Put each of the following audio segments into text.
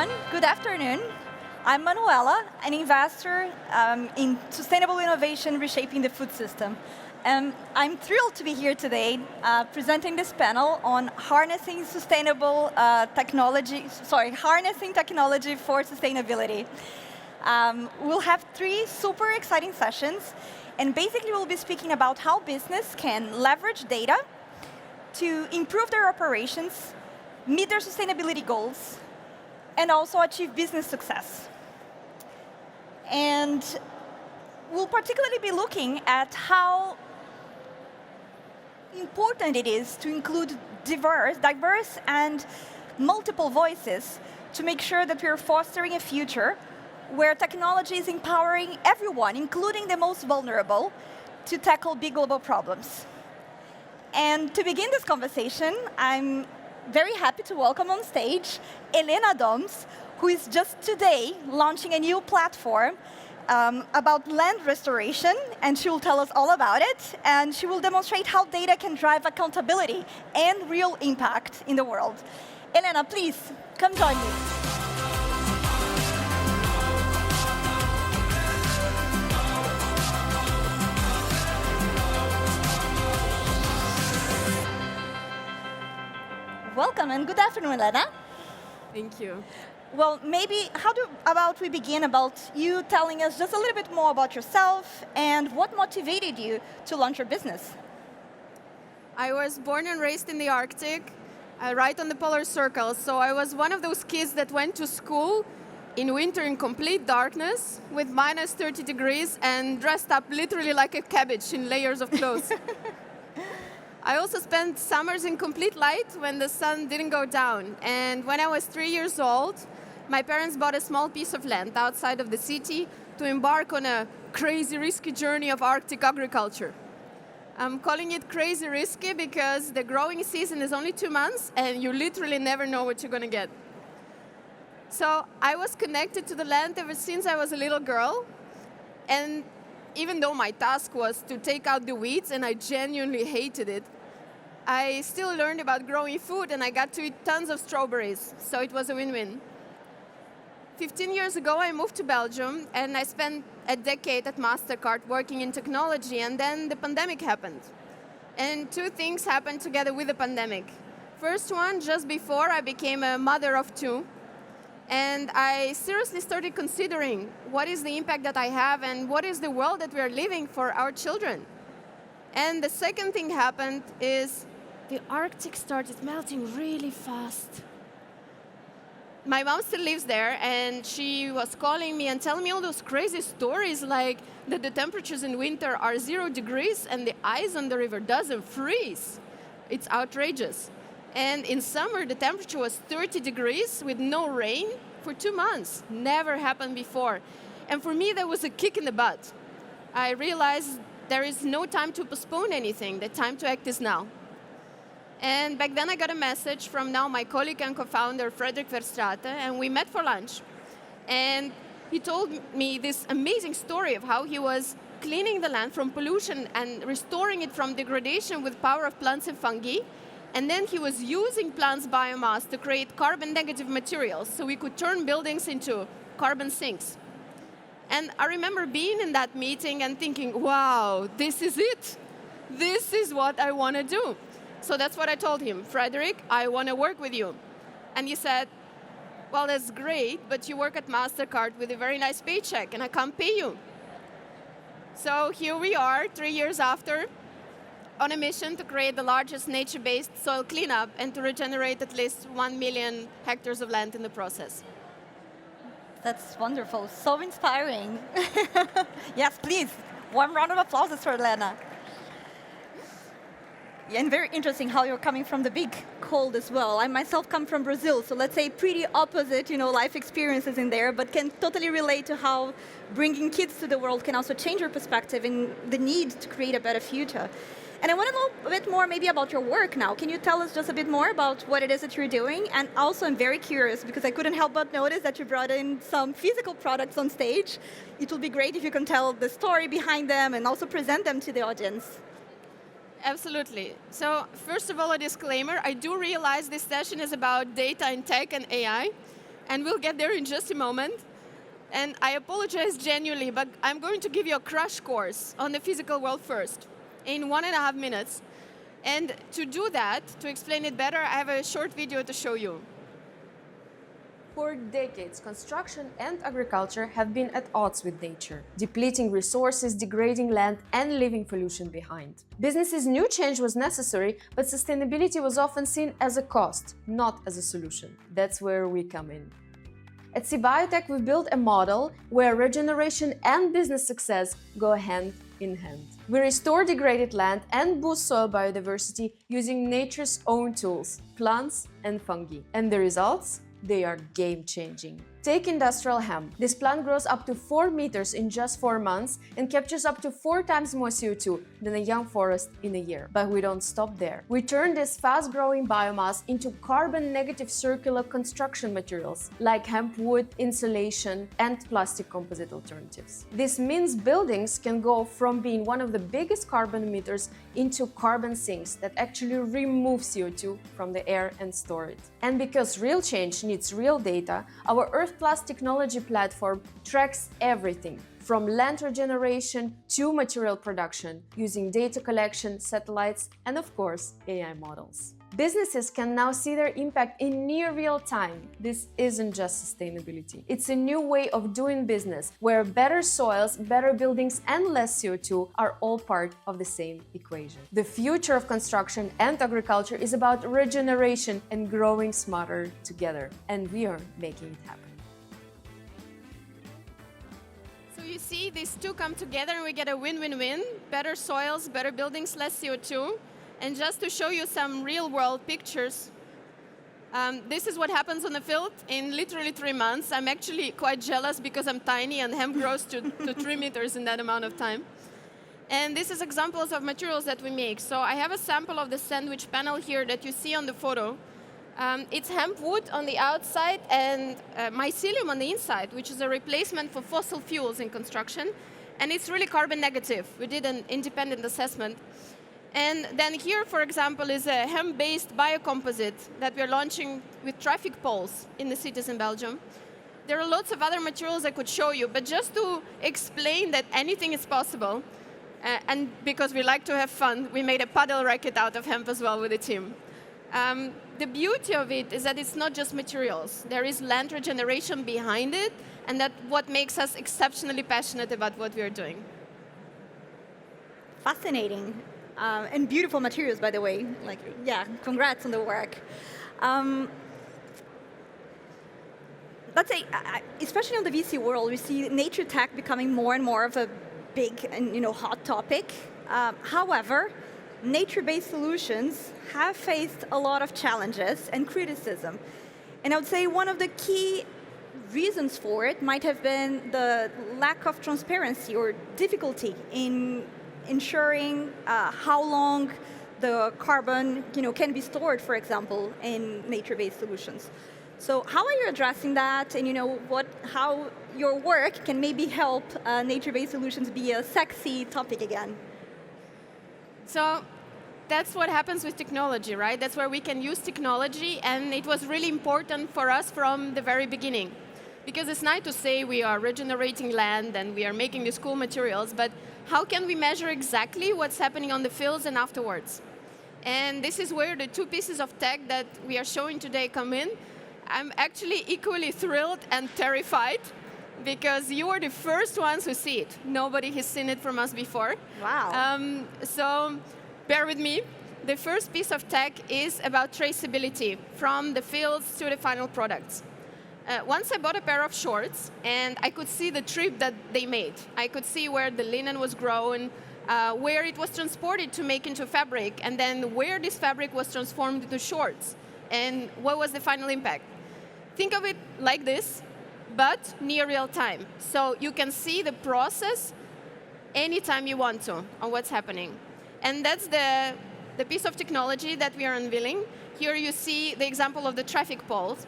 everyone. Good afternoon. I'm Manuela, an investor in sustainable innovation reshaping the food system. I'm thrilled to be here today presenting this panel on harnessing harnessing technology for sustainability. We'll have 3 super exciting sessions, and basically we'll be speaking about how business can leverage data to improve their operations, meet their sustainability goals, and also achieve business success. And we'll particularly be looking at how important it is to include diverse and multiple voices to make sure that we're fostering a future where technology is empowering everyone, including the most vulnerable, to tackle big global problems. And to begin this conversation, I'm very happy to welcome on stage Elena, who is just today launching a new platform about land restoration, and she will tell us all about it, and she will demonstrate how data can drive accountability and real impact in the world. Elena, please, come join me. Welcome and good afternoon, Elena. Thank you. Well, maybe about we begin about you telling us just a little bit more about yourself and what motivated you to launch your business. I was born and raised in the Arctic, right on the polar circle. So I was one of those kids that went to school in winter in complete darkness with minus 30 degrees and dressed up literally like a cabbage in layers of clothes. I also spent summers in complete light when the sun didn't go down. And when I was 3 years old, my parents bought a small piece of land outside of the city to embark on a crazy, risky journey of Arctic agriculture. I'm calling it crazy risky because the growing season is only 2 months and you literally never know what you're going to get. So I was connected to the land ever since I was a little girl. And even though my task was to take out the weeds, and I genuinely hated it, I still learned about growing food, and I got to eat tons of strawberries, so it was a win-win. 15 years ago, I moved to Belgium, and I spent a decade at MasterCard working in technology, and then the pandemic happened. And 2 things happened together with the pandemic. First one, just before I became a mother of 2, and I seriously started considering what is the impact that I have and what is the world that we are living for our children. And the second thing happened is the Arctic started melting really fast. My mom still lives there, and she was calling me and telling me all those crazy stories like that the temperatures in winter are 0 degrees and the ice on the river doesn't freeze. It's outrageous. And in summer, the temperature was 30 degrees with no rain for 2 months. Never happened before. And for me, that was a kick in the butt. I realized there is no time to postpone anything. The time to act is now. And back then, I got a message from now my colleague and co-founder, Frederick Verstraete, and we met for lunch. And he told me this amazing story of how he was cleaning the land from pollution and restoring it from degradation with power of plants and fungi. And then he was using plants' biomass to create carbon-negative materials so we could turn buildings into carbon sinks. And I remember being in that meeting and thinking, wow, this is it. This is what I want to do. So that's what I told him. Frederick, I want to work with you. And he said, well, that's great, but you work at MasterCard with a very nice paycheck, and I can't pay you. So here we are, 3 years after, on a mission to create the largest nature-based soil cleanup and to regenerate at least 1 million hectares of land in the process. That's wonderful, so inspiring. Yes, please, one round of applause for Elena. Yeah, and very interesting how you're coming from the big cold as well. I myself come from Brazil, so let's say pretty opposite, life experiences in there, but can totally relate to how bringing kids to the world can also change your perspective and the need to create a better future. And I want to know a bit more maybe about your work now. Can you tell us just a bit more about what it is that you're doing? And also, I'm very curious because I couldn't help but notice that you brought in some physical products on stage. It would be great if you can tell the story behind them and also present them to the audience. Absolutely. So first of all, a disclaimer. I do realize this session is about data and tech and AI. and we'll get there in just a moment. And I apologize genuinely, but I'm going to give you a crash course on the physical world first in 1.5 minutes. And to do that, to explain it better, I have a short video to show you. For decades, construction and agriculture have been at odds with nature, depleting resources, degrading land, and leaving pollution behind. Businesses knew change was necessary, but sustainability was often seen as a cost, not as a solution. That's where we come in. At Biotech, we built a model where regeneration and business success go hand in hand. We restore degraded land and boost soil biodiversity using nature's own tools, plants and fungi. And the results? They are game-changing. Take industrial hemp. This plant grows up to 4 meters in just 4 months and captures up to 4 times more CO2 than a young forest in a year. But we don't stop there. We turn this fast-growing biomass into carbon-negative circular construction materials like hemp wood, insulation, and plastic composite alternatives. This means buildings can go from being one of the biggest carbon emitters into carbon sinks that actually remove CO2 from the air and store it. And because real change needs real data, our Earth Plus technology platform tracks everything from land regeneration to material production using data collection, satellites, and of course, AI models. Businesses can now see their impact in near real time. This isn't just sustainability. It's a new way of doing business where better soils, better buildings, and less CO2 are all part of the same equation. The future of construction and agriculture is about regeneration and growing smarter together. And we are making it happen. So you see, these two come together and we get a win-win-win. Better soils, better buildings, less CO2. And just to show you some real-world pictures, this is what happens on the field in literally 3 months. I'm actually quite jealous because I'm tiny and hemp grows to 3 meters in that amount of time. And this is examples of materials that we make. So I have a sample of the sandwich panel here that you see on the photo. It's hemp wood on the outside and mycelium on the inside, which is a replacement for fossil fuels in construction. And it's really carbon negative. We did an independent assessment. And then here, for example, is a hemp-based biocomposite that we're launching with traffic poles in the cities in Belgium. There are lots of other materials I could show you, but just to explain that anything is possible, and because we like to have fun, we made a paddle racket out of hemp as well with the team. The beauty of it is that it's not just materials. There is land regeneration behind it, and that's what makes us exceptionally passionate about what we are doing. Fascinating. And beautiful materials, by the way. Like, yeah, congrats on the work. Let's say, especially in the VC world, we see nature tech becoming more and more of a big and hot topic. However, nature-based solutions have faced a lot of challenges and criticism. And I would say one of the key reasons for it might have been the lack of transparency or difficulty in ensuring how long the carbon can be stored, for example, in nature-based solutions. So how are you addressing that, and how your work can maybe help nature-based solutions be a sexy topic again? So that's what happens with technology, right? That's where we can use technology, and it was really important for us from the very beginning. Because it's nice to say we are regenerating land and we are making these cool materials, but how can we measure exactly what's happening on the fields and afterwards? And this is where the 2 pieces of tech that we are showing today come in. I'm actually equally thrilled and terrified because you are the first ones who see it. Nobody has seen it from us before. Wow. So bear with me. The first piece of tech is about traceability from the fields to the final products. Once I bought a pair of shorts, and I could see the trip that they made. I could see where the linen was grown, where it was transported to make into fabric, and then where this fabric was transformed into shorts, and what was the final impact. Think of it like this, but near real time. So you can see the process anytime you want to on what's happening. And that's the piece of technology that we are unveiling. Here you see the example of the traffic poles.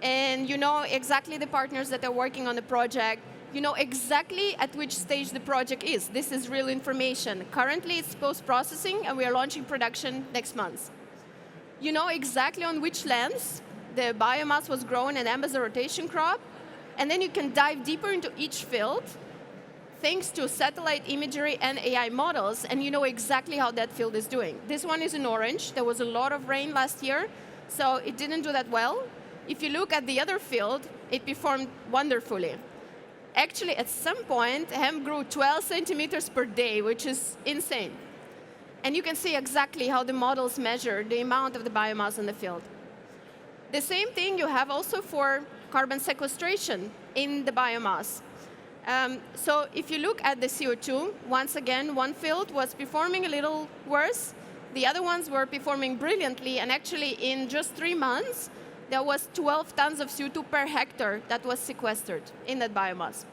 And you know exactly the partners that are working on the project. You know exactly at which stage the project is. This is real information. Currently, it's post-processing, and we are launching production next month. You know exactly on which lands the biomass was grown and as a rotation crop. And then you can dive deeper into each field thanks to satellite imagery and AI models, and you know exactly how that field is doing. This one is in orange. There was a lot of rain last year, so it didn't do that well. If you look at the other field, it performed wonderfully. Actually, at some point, hemp grew 12 centimeters per day, which is insane. And you can see exactly how the models measure the amount of the biomass in the field. The same thing you have also for carbon sequestration in the biomass. So if you look at the CO2, once again, one field was performing a little worse. The other ones were performing brilliantly, and actually in just 3 months, there was 12 tons of CO2 per hectare that was sequestered in that biomass.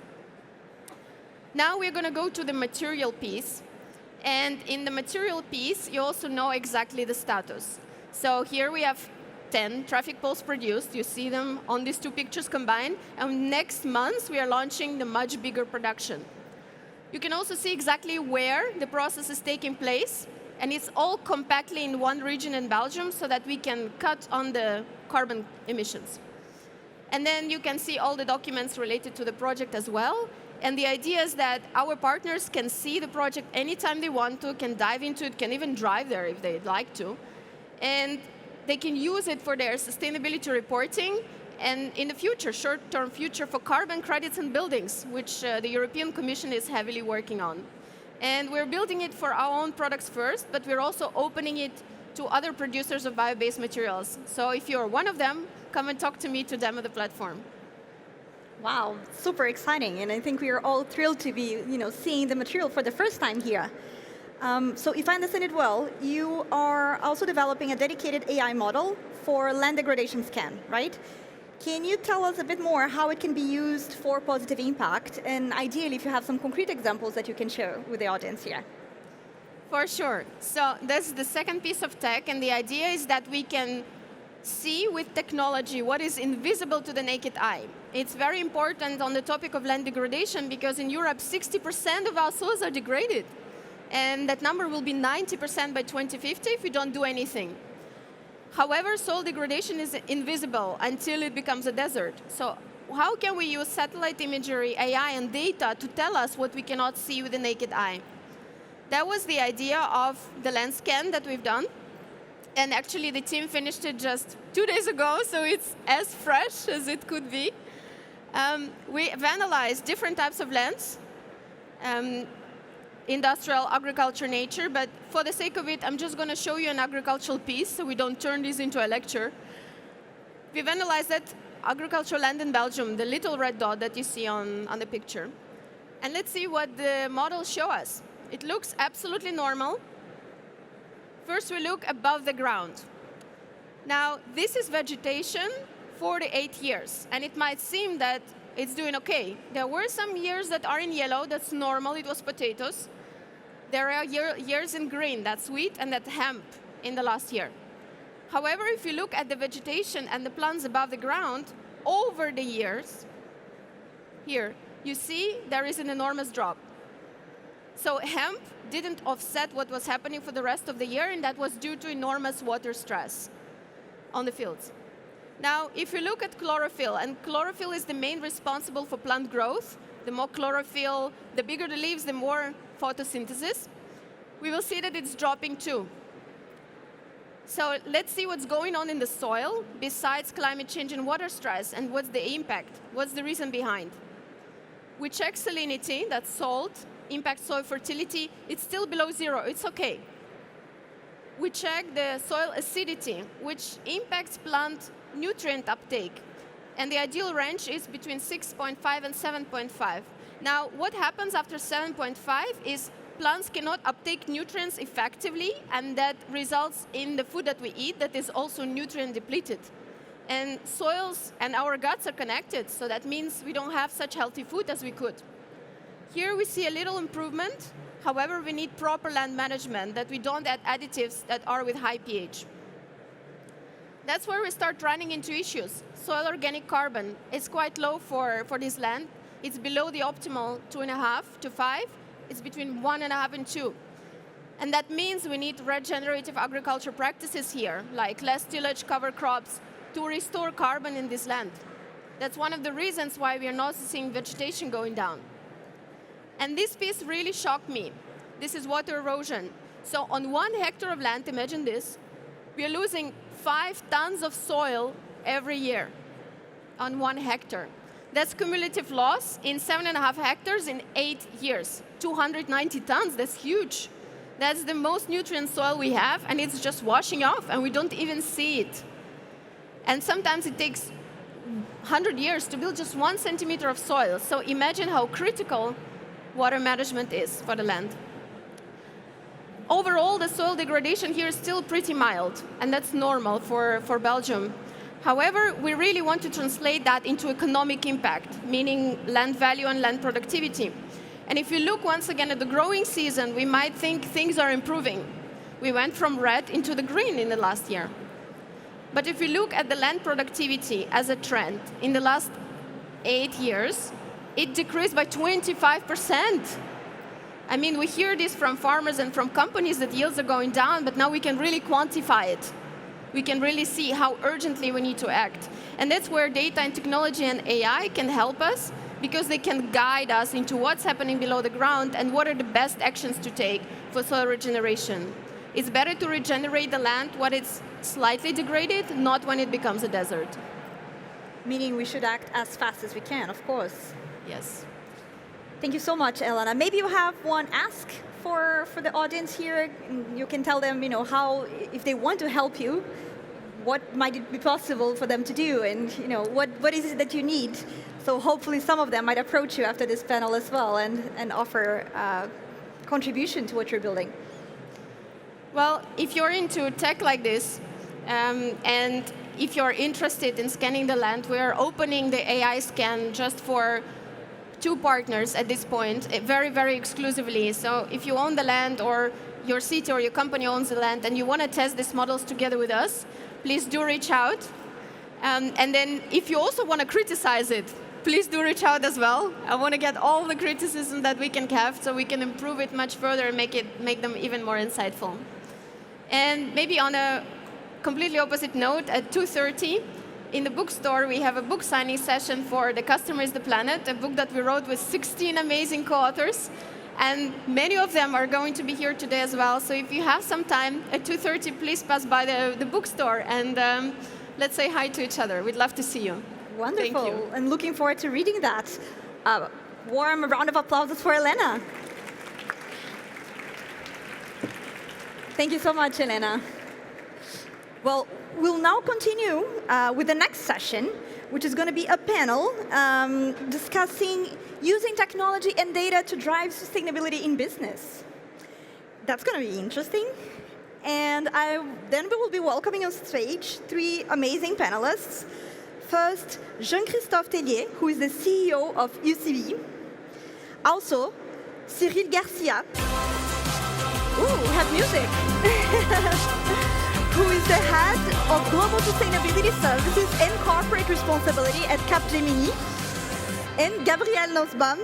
Now we're going to go to the material piece. And in the material piece, you also know exactly the status. So here we have 10 traffic poles produced. You see them on these two pictures combined. And next month, we are launching the much bigger production. You can also see exactly where the process is taking place. And it's all compactly in one region in Belgium so that we can cut on the carbon emissions. And then you can see all the documents related to the project as well. And the idea is that our partners can see the project anytime they want to, can dive into it, can even drive there if they'd like to. And they can use it for their sustainability reporting, and in the future, short-term future, for carbon credits and buildings, which the European Commission is heavily working on. And we're building it for our own products first, but we're also opening it to other producers of bio-based materials. So if you're one of them, come and talk to me to demo the platform. Wow, super exciting, and I think we are all thrilled to be, seeing the material for the first time here. So if I understand it well, you are also developing a dedicated AI model for land degradation scan, right? Can you tell us a bit more how it can be used for positive impact, and ideally if you have some concrete examples that you can share with the audience here? For sure. So that's the second piece of tech, and the idea is that we can see with technology what is invisible to the naked eye. It's very important on the topic of land degradation because in Europe, 60% of our soils are degraded. And that number will be 90% by 2050 if we don't do anything. However, soil degradation is invisible until it becomes a desert. So how can we use satellite imagery, AI, and data to tell us what we cannot see with the naked eye? That was the idea of the land scan that we've done. And actually, the team finished it just 2 days ago, so it's as fresh as it could be. We've analyzed different types of lands, industrial, agriculture, nature, but for the sake of it, I'm just going to show you an agricultural piece so we don't turn this into a lecture. We've analyzed that agricultural land in Belgium, the little red dot that you see on the picture. And let's see what the models show us. It looks absolutely normal. First, we look above the ground. Now, this is vegetation 48 years, and it might seem that it's doing okay. There were some years that are in yellow, that's normal, it was potatoes. There are years in green, that's wheat, and that's hemp in the last year. However, if you look at the vegetation and the plants above the ground, over the years, here, you see there is an enormous drop. So hemp didn't offset what was happening for the rest of the year, and that was due to enormous water stress on the fields. Now, if you look at chlorophyll, and chlorophyll is the main responsible for plant growth, the more chlorophyll, the bigger the leaves, the more photosynthesis, we will see that it's dropping too. So let's see what's going on in the soil besides climate change and water stress, and what's the impact, what's the reason behind. We check salinity, that's salt, impacts soil fertility, it's still below 0, it's okay. We check the soil acidity, which impacts plant nutrient uptake. And the ideal range is between 6.5 and 7.5. Now, what happens after 7.5 is plants cannot uptake nutrients effectively, and that results in the food that we eat that is also nutrient depleted. And soils and our guts are connected, so that means we don't have such healthy food as we could. Here we see a little improvement. However, we need proper land management, that we don't add additives that are with high pH. That's where we start running into issues. Soil organic carbon is quite low for this land. It's below the optimal 2.5 to 5. It's between 1.5 and 2. And that means we need regenerative agriculture practices here, like less tillage, cover crops, to restore carbon in this land. That's one of the reasons why we are not seeing vegetation going down. And this piece really shocked me. This is water erosion. So on 1 hectare of land, imagine this, we are losing 5 tons of soil every year on 1 hectare. That's cumulative loss in 7.5 hectares in 8 years. 290 tons, that's huge. That's the most nutrient soil we have, and it's just washing off, and we don't even see it. And sometimes it takes 100 years to build just 1 centimeter of soil. So imagine how critical water management is for the land. Overall, the soil degradation here is still pretty mild, and that's normal for Belgium. However, we really want to translate that into economic impact, meaning land value and land productivity. And if you look once again at the growing season, we might think things are improving. We went from red into the green in the last year. But if you look at the land productivity as a trend, in the last 8 years, it decreased by 25%. I mean, we hear this from farmers and from companies that yields are going down, but now we can really quantify it. We can really see how urgently we need to act. And that's where data and technology and AI can help us, because they can guide us into what's happening below the ground and what are the best actions to take for soil regeneration. It's better to regenerate the land when it's slightly degraded, not when it becomes a desert. Meaning we should act as fast as we can, of course. Yes. Thank you so much, Elena. Maybe you have one ask for the audience here. You can tell them, how, if they want to help you, what might it be possible for them to do, and what is it that you need. So hopefully some of them might approach you after this panel as well and offer contribution to what you're building. Well, if you're into tech like this, and if you're interested in scanning the land, we are opening the AI scan just for 2 partners at this point, very, very exclusively. So if you own the land, or your city or your company owns the land, and you want to test these models together with us, please do reach out. And then if you also want to criticize it, please do reach out as well. I want to get all the criticism that we can have so we can improve it much further and make them even more insightful. And maybe on a completely opposite note, at 2:30, in the bookstore, we have a book signing session for The Customer is the Planet, a book that we wrote with 16 amazing co-authors. And many of them are going to be here today as well. So if you have some time at 2:30, please pass by the bookstore and let's say hi to each other. We'd love to see you. Wonderful. Thank you. I'm looking forward to reading that. Warm round of applause for Elena. Thank you so much, Elena. Well, we'll now continue with the next session, which is going to be a panel discussing using technology and data to drive sustainability in business. That's going to be interesting. And then we will be welcoming on stage 3 amazing panelists. First, Jean-Christophe Tellier, who is the CEO of UCB. Also, Cyril Garcia. Ooh, we have music. Who is the head of Global Sustainability Services and Corporate Responsibility at Capgemini. And Gabrielle Nussbaum,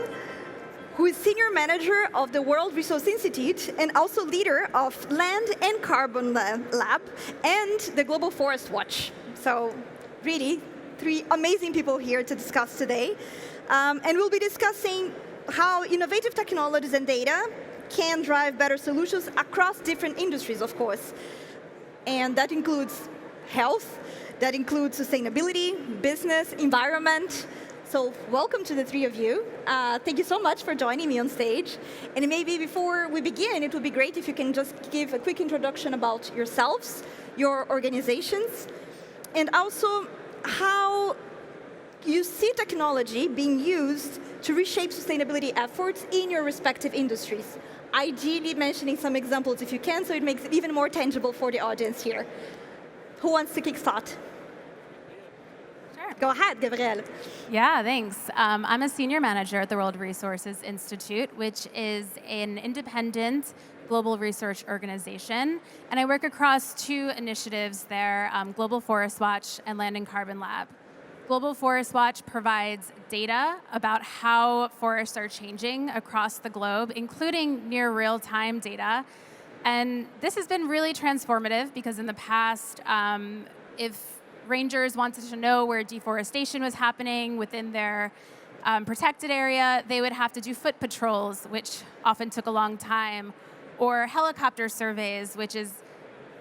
who is Senior Manager of the World Resource Institute and also leader of Land and Carbon Lab and the Global Forest Watch. So really, 3 amazing people here to discuss today. And we'll be discussing how innovative technologies and data can drive better solutions across different industries, of course. And that includes health, that includes sustainability, business, environment. So welcome to the 3 of you. Thank you so much for joining me on stage. And maybe before we begin, it would be great if you can just give a quick introduction about yourselves, your organizations, and also how you see technology being used to reshape sustainability efforts in your respective industries. Ideally mentioning some examples if you can, so it makes it even more tangible for the audience here. Who wants to kickstart? Sure. Go ahead, Gabrielle. Yeah, thanks. I'm a senior manager at the World Resources Institute, which is an independent global research organization. And I work across 2 initiatives there, Global Forest Watch and Land and Carbon Lab. Global Forest Watch provides data about how forests are changing across the globe, including near real-time data. And this has been really transformative because in the past, if rangers wanted to know where deforestation was happening within their protected area, they would have to do foot patrols, which often took a long time, or helicopter surveys, which is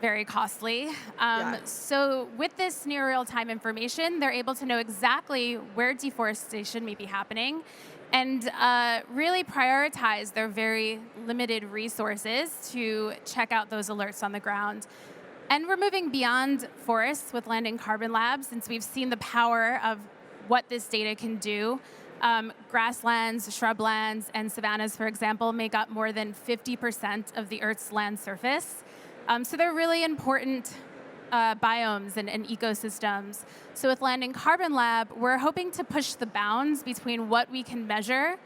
very costly. So with this near real-time information, they're able to know exactly where deforestation may be happening and really prioritize their very limited resources to check out those alerts on the ground. And we're moving beyond forests with Landing Carbon Lab, since we've seen the power of what this data can do. Grasslands, shrublands, and savannas, for example, make up more than 50% of the Earth's land surface. So they're really important biomes and ecosystems. So with Landing Carbon Lab, we're hoping to push the bounds between what we can measure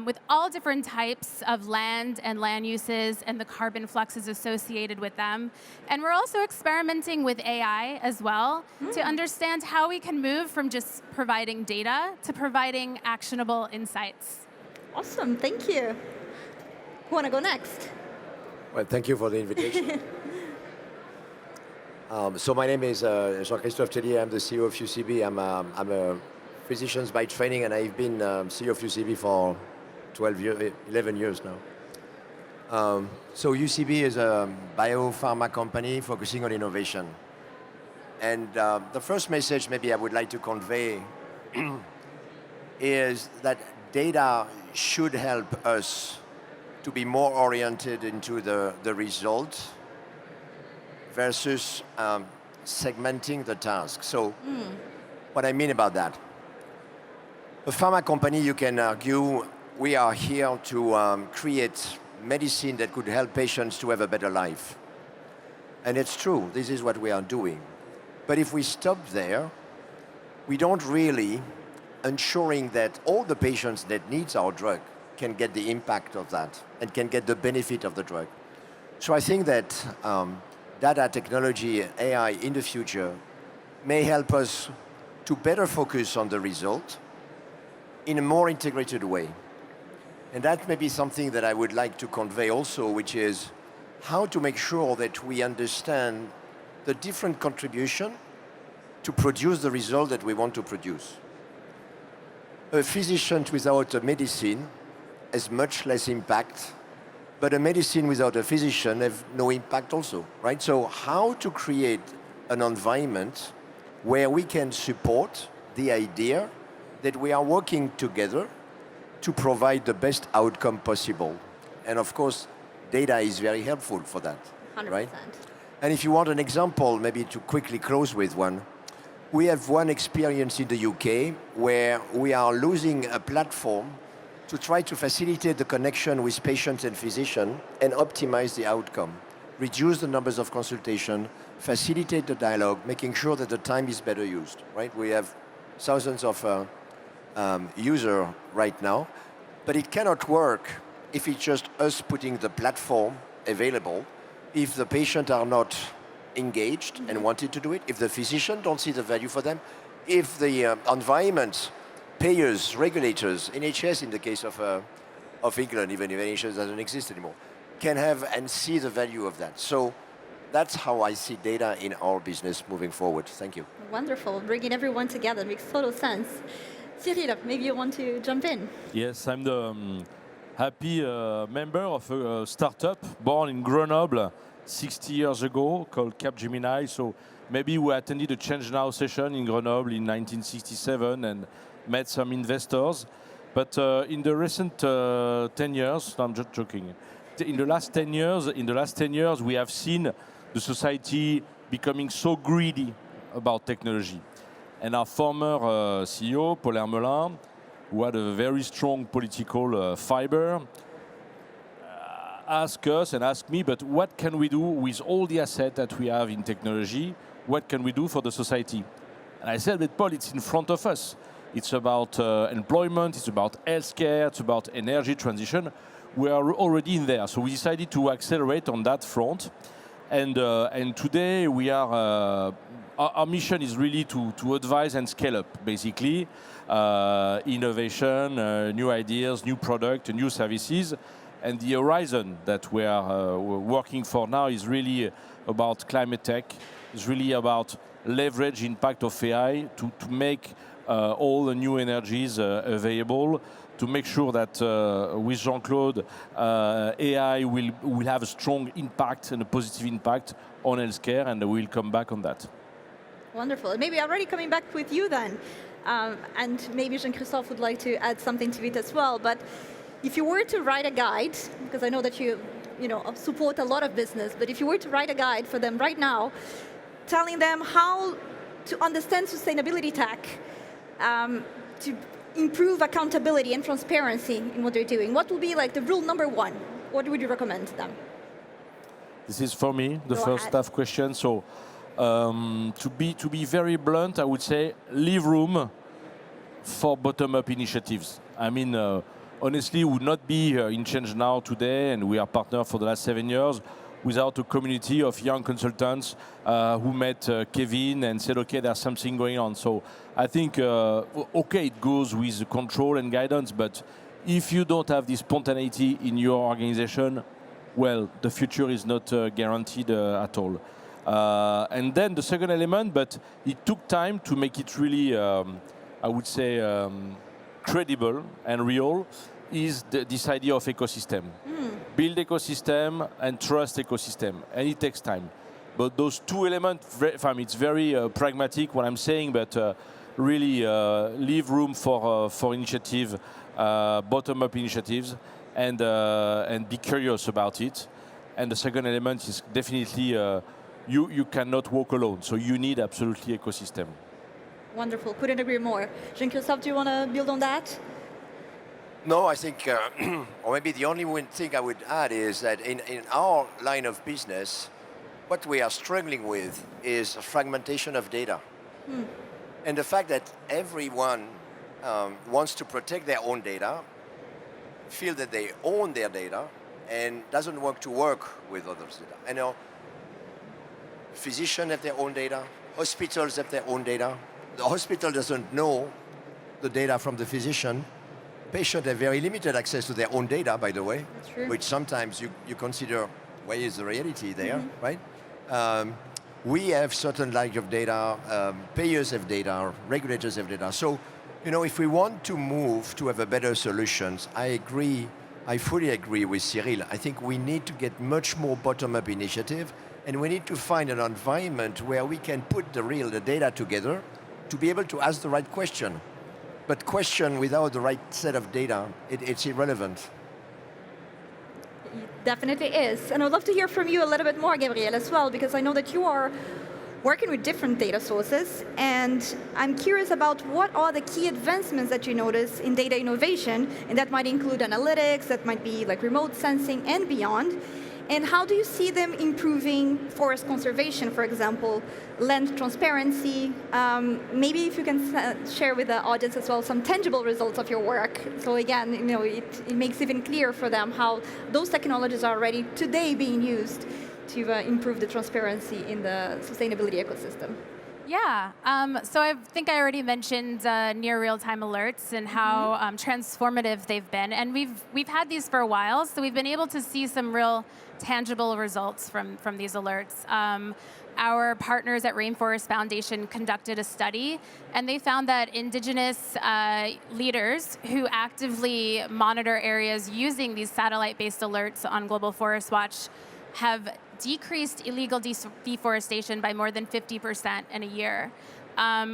with all different types of land and land uses and the carbon fluxes associated with them. And we're also experimenting with AI as well to understand how we can move from just providing data to providing actionable insights. Awesome, thank you. Who want to go next? Well, thank you for the invitation. So my name is Jean-Christophe Tellier. I'm the CEO of UCB. I'm a physician by training, and I've been CEO of UCB for 11 years now. So UCB is a biopharma company focusing on innovation. And the first message maybe I would like to convey is that data should help us to be more oriented into the result versus segmenting the task. So what I mean about that, a pharma company, you can argue, we are here to create medicine that could help patients to have a better life. And it's true, this is what we are doing. But if we stop there, we don't really ensuring that all the patients that needs our drug can get the impact of that and can get the benefit of the drug. So I think that data technology, AI in the future may help us to better focus on the result in a more integrated way. And that may be something that I would like to convey also, which is how to make sure that we understand the different contribution to produce the result that we want to produce. A physician without a medicine has much less impact, but a medicine without a physician have no impact also, right? So how to create an environment where we can support the idea that we are working together to provide the best outcome possible. And of course, data is very helpful for that, 100%. right? And if you want an example, maybe to quickly close with one, we have one experience in the UK where we are losing a platform to try to facilitate the connection with patients and physicians and optimize the outcome, reduce the numbers of consultation, facilitate the dialogue, making sure that the time is better used, right? We have thousands of users right now, but it cannot work if it's just us putting the platform available, if the patients are not engaged and wanted to do it, if the physician don't see the value for them, if the environment, payers, regulators, NHS in the case of England, even if NHS doesn't exist anymore, can have and see the value of that. So that's how I see data in our business moving forward. Thank you. Wonderful, bringing everyone together makes total sense. Cyril, maybe you want to jump in. Yes, I'm the happy member of a startup born in Grenoble 60 years ago called Capgemini. So maybe we attended a Change Now session in Grenoble in 1967 and met some investors. But in the recent 10 years, no, I'm just joking. In the last 10 years, we have seen the society becoming so greedy about technology. And our former CEO, Paul Hermelin, who had a very strong political fiber, asked us and asked me, but what can we do with all the assets that we have in technology? What can we do for the society? And I said, but Paul, it's in front of us. It's about employment, it's about healthcare, it's about energy transition. We are already in there. So we decided to accelerate on that front. And today we are, our mission is really to advise and scale up, basically, innovation, new ideas, new product, new services. And the horizon that we are working for now is really about climate tech. is really about leverage impact of AI to make all the new energies available, to make sure that with Jean-Claude, AI will have a strong impact and a positive impact on healthcare, and we'll come back on that. Wonderful. Maybe already coming back with you then, and maybe Jean-Christophe would like to add something to it as well, but if you were to write a guide, because I know that you support a lot of business, but if you were to write a guide for them right now, telling them how to understand sustainability tech, to improve accountability and transparency in what they're doing, what would be like the rule number one? What would you recommend to them? This is for me, the Go first ahead. tough question. So to be very blunt, I would say leave room for bottom-up initiatives. I mean, honestly, we would not be here in Change Now today, and we are partners for the last 7 years, without a community of young consultants who met Kevin and said, okay, there's something going on. So I think, okay, it goes with control and guidance, but if you don't have this spontaneity in your organization, well, the future is not guaranteed at all. And then the second element, but it took time to make it really, I would say, credible and real, is this idea of ecosystem. Build ecosystem and trust ecosystem, and it takes time. But those two elements, it's very pragmatic what I'm saying, but really leave room for initiative, bottom-up initiatives, and be curious about it. And the second element is definitely you cannot walk alone, so you need absolutely ecosystem. Wonderful, couldn't agree more. Jean-Christophe, do you want to build on that? No, I think, or maybe the only one thing I would add is that in our line of business, what we are struggling with is fragmentation of data. And the fact that everyone wants to protect their own data, feel that they own their data, and doesn't want to work with others' data. You know, physicians have their own data, hospitals have their own data. The hospital doesn't know the data from the physician. Patients have very limited access to their own data, by the way, which sometimes you consider, where is the reality there, right? We have certain like of data, payers have data, regulators have data. So, you know, if we want to move to have a better solutions, I fully agree with Cyril. I think we need to get much more bottom-up initiative, and we need to find an environment where we can put the data together to be able to ask the right question. But question without the right set of data, it's irrelevant. It definitely is. And I'd love to hear from you a little bit more, Gabrielle, as well, because I know that you are working with different data sources, and I'm curious about what are the key advancements that you notice in data innovation, and that might include analytics, that might be like remote sensing and beyond. And how do you see them improving forest conservation, for example, land transparency? Maybe if you can share with the audience as well some tangible results of your work. So again, you know, it makes even clearer for them how those technologies are already today being used to improve the transparency in the sustainability ecosystem. Yeah, so I think I already mentioned near real-time alerts and how transformative they've been, and we've had these for a while, so we've been able to see some real tangible results from these alerts. Our partners at Rainforest Foundation conducted a study, and they found that indigenous leaders who actively monitor areas using these satellite-based alerts on Global Forest Watch have decreased illegal deforestation by more than 50% in a year.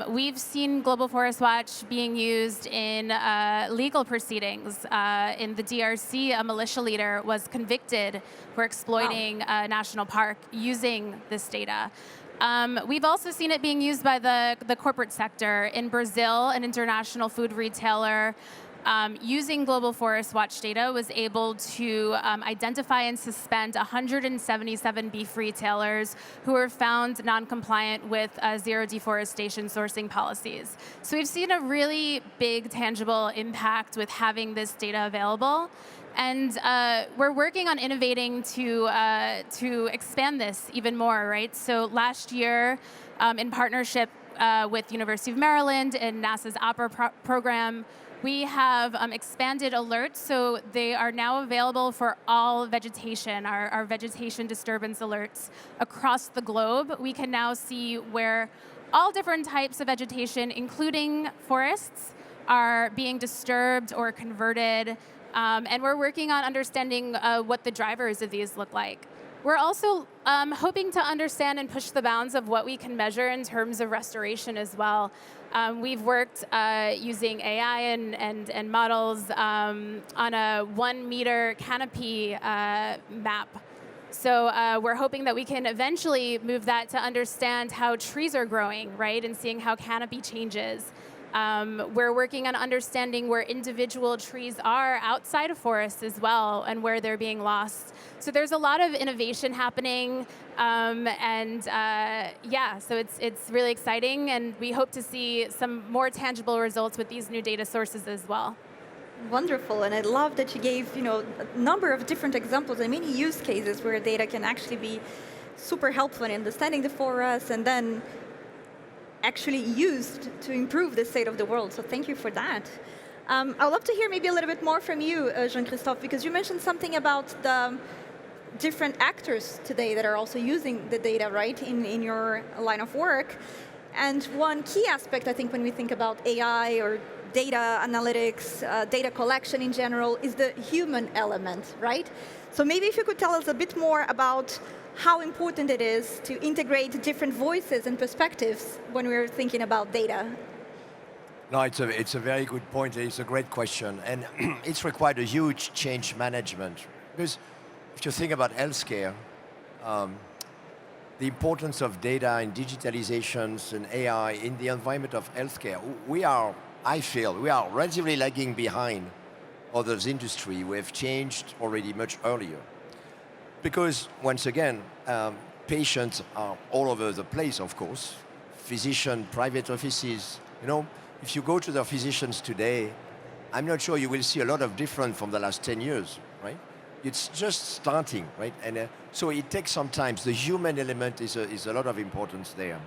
We've seen Global Forest Watch being used in legal proceedings. In the DRC, a militia leader was convicted for exploiting a national park using this data. We've also seen it being used by the corporate sector. In Brazil, an international food retailer using Global Forest Watch data was able to identify and suspend 177 beef retailers who were found non-compliant with zero deforestation sourcing policies. So we've seen a really big tangible impact with having this data available. And we're working on innovating to expand this even more, right? So last year, in partnership with University of Maryland and NASA's APRA program, we have expanded alerts, so they are now available for all vegetation, our vegetation disturbance alerts across the globe. We can now see where all different types of vegetation, including forests, are being disturbed or converted, and we're working on understanding what the drivers of these look like. We're also hoping to understand and push the bounds of what we can measure in terms of restoration as well. We've worked using AI and models on a 1 meter canopy map. So we're hoping that we can eventually move that to understand how trees are growing, right, and seeing how canopy changes. We're working on understanding where individual trees are outside of forests as well and where they're being lost. So there's a lot of innovation happening, yeah, so it's really exciting, and we hope to see some more tangible results with these new data sources as well. Wonderful, and I love that you gave a number of different examples and many use cases where data can actually be super helpful in understanding the forest and then actually used to improve the state of the world. So thank you for that. I'd love to hear maybe a little bit more from you, Jean-Christophe, because you mentioned something about the different actors today that are also using the data, right, in your line of work. And one key aspect, I think, when we think about AI or data analytics, data collection in general, is the human element, right? So maybe if you could tell us a bit more about how important it is to integrate different voices and perspectives when we're thinking about data. No, it's a very good point. It's a great question. And it's required a huge change management. Because if you think about healthcare, the importance of data and digitalizations and AI in the environment of healthcare, I feel, we are relatively lagging behind others industry. We have changed already much earlier. Because, once again, patients are all over the place, of course. Physician, private offices. If you go to the physicians today, I'm not sure you will see a lot of difference from the last 10 years, right? It's just starting, right? And so it takes some time. The human element is a lot of importance there.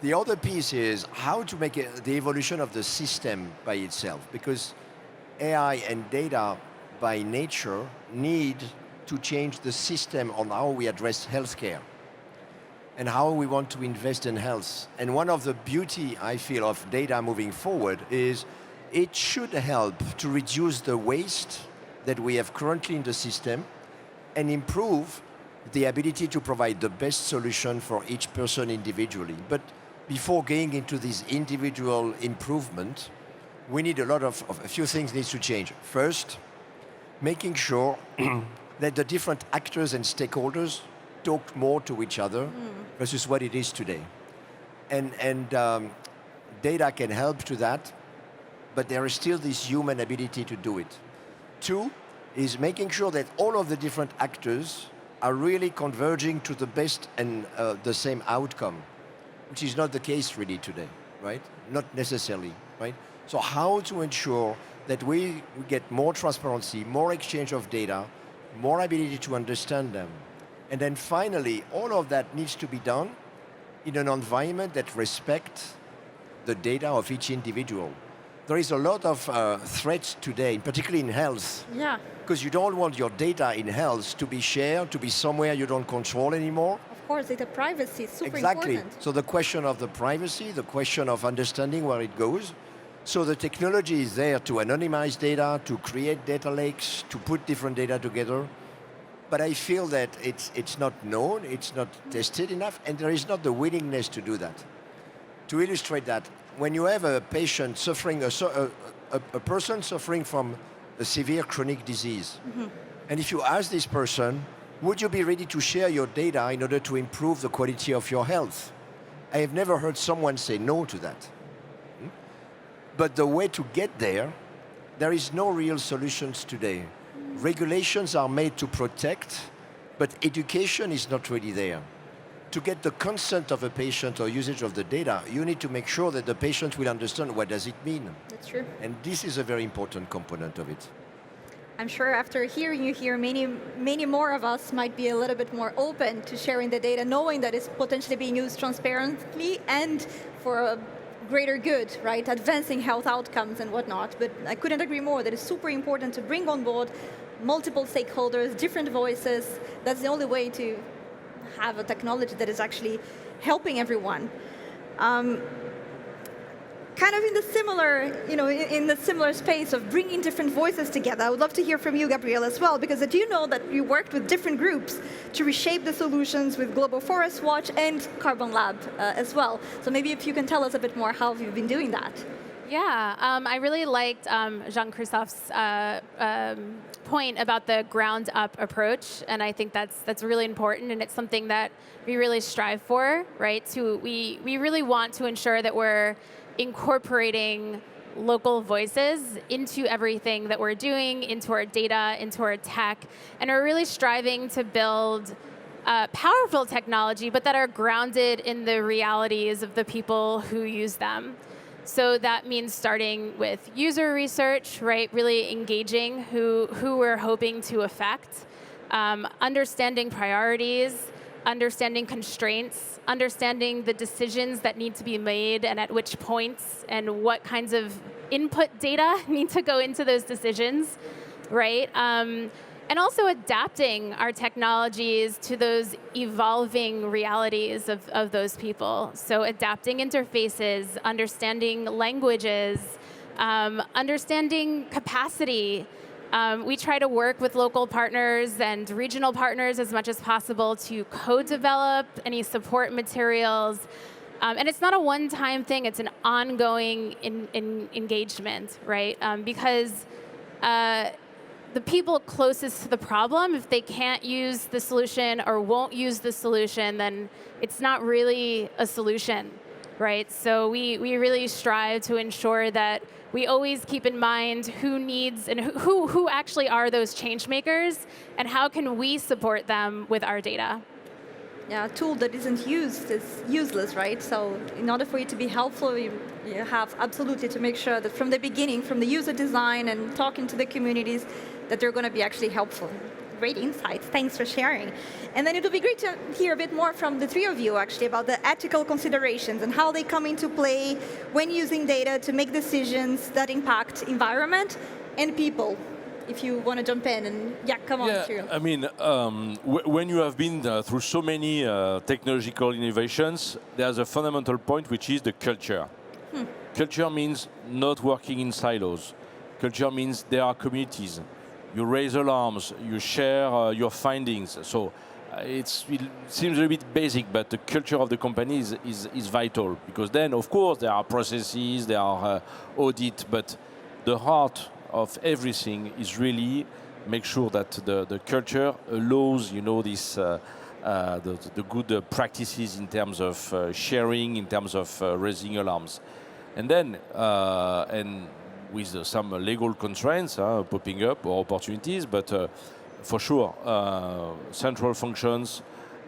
The other piece is how to make the evolution of the system by itself, because AI and data by nature need to change the system on how we address healthcare and how we want to invest in health. And one of the beauty, I feel, of data moving forward is it should help to reduce the waste that we have currently in the system and improve the ability to provide the best solution for each person individually. But before going into this individual improvement, we need a few things needs to change. First, making sure that the different actors and stakeholders talk more to each other versus what it is today. And data can help to that, but there is still this human ability to do it. Two is making sure that all of the different actors are really converging to the best and the same outcome, which is not the case really today, right? Not necessarily, right? So how to ensure that we get more transparency, more exchange of data, more ability to understand them. And then finally, all of that needs to be done in an environment that respects the data of each individual. There is a lot of threats today, particularly in health. Yeah. Because you don't want your data in health to be shared, to be somewhere you don't control anymore. Of course, data privacy is super exactly. important. So the question of the privacy, the question of understanding where it goes. So the technology is there to anonymize data, to create data lakes, to put different data together. But I feel that it's not known, it's not tested enough, and there is not the willingness to do that. To illustrate that, when you have a patient suffering, a person suffering from a severe chronic disease, and if you ask this person, would you be ready to share your data in order to improve the quality of your health? I have never heard someone say no to that. But the way to get there is no real solutions today. Regulations are made to protect, but education is not really there. To get the consent of a patient or usage of the data, you need to make sure that the patient will understand what does it mean. That's true. And this is a very important component of it. I'm sure after hearing you here, many more of us might be a little bit more open to sharing the data, knowing that it's potentially being used transparently and for a greater good, right? Advancing health outcomes and whatnot. But I couldn't agree more that it's super important to bring on board multiple stakeholders, different voices. That's the only way to have a technology that is actually helping everyone. Kind of in the similar, in the similar space of bringing different voices together, I would love to hear from you, Gabrielle, as well, because I do know that you worked with different groups to reshape the solutions with Global Forest Watch and Carbon Lab as well. So maybe if you can tell us a bit more how you've been doing that. Yeah, I really liked Jean-Christophe's point about the ground-up approach, and I think that's really important, and it's something that we really strive for, right? We really want to ensure that we're incorporating local voices into everything that we're doing, into our data, into our tech, and we're really striving to build powerful technology, but that are grounded in the realities of the people who use them. So that means starting with user research, right? Really engaging who we're hoping to affect, understanding priorities, understanding constraints, understanding the decisions that need to be made and at which points and what kinds of input data need to go into those decisions, right? And also adapting our technologies to those evolving realities of those people. So adapting interfaces, understanding languages, understanding capacity. We try to work with local partners and regional partners as much as possible to co-develop any support materials. And it's not a one-time thing, it's an ongoing engagement, right? Because the people closest to the problem, if they can't use the solution or won't use the solution, then it's not really a solution, right? So we really strive to ensure that we always keep in mind who needs and who actually are those change makers and how can we support them with our data. Yeah, a tool that isn't used is useless, right? So in order for it to be helpful, you have absolutely to make sure that from the beginning, from the user design and talking to the communities, that they're going to be actually helpful. Great insights. Thanks for sharing. And then it would be great to hear a bit more from the three of you, actually, about the ethical considerations and how they come into play when using data to make decisions that impact environment and people. If you want to jump in and come on, Cyril. I mean, when you have been through so many technological innovations, there's a fundamental point, which is the culture. Culture means not working in silos. Culture means there are communities. You raise alarms, you share your findings. So it seems a bit basic, but the culture of the company is vital. Because then, of course, there are processes, there are audit, but the heart of everything is really make sure that the culture allows, this the good practices in terms of sharing, in terms of raising alarms, and then with some legal constraints popping up or opportunities, but for sure central functions,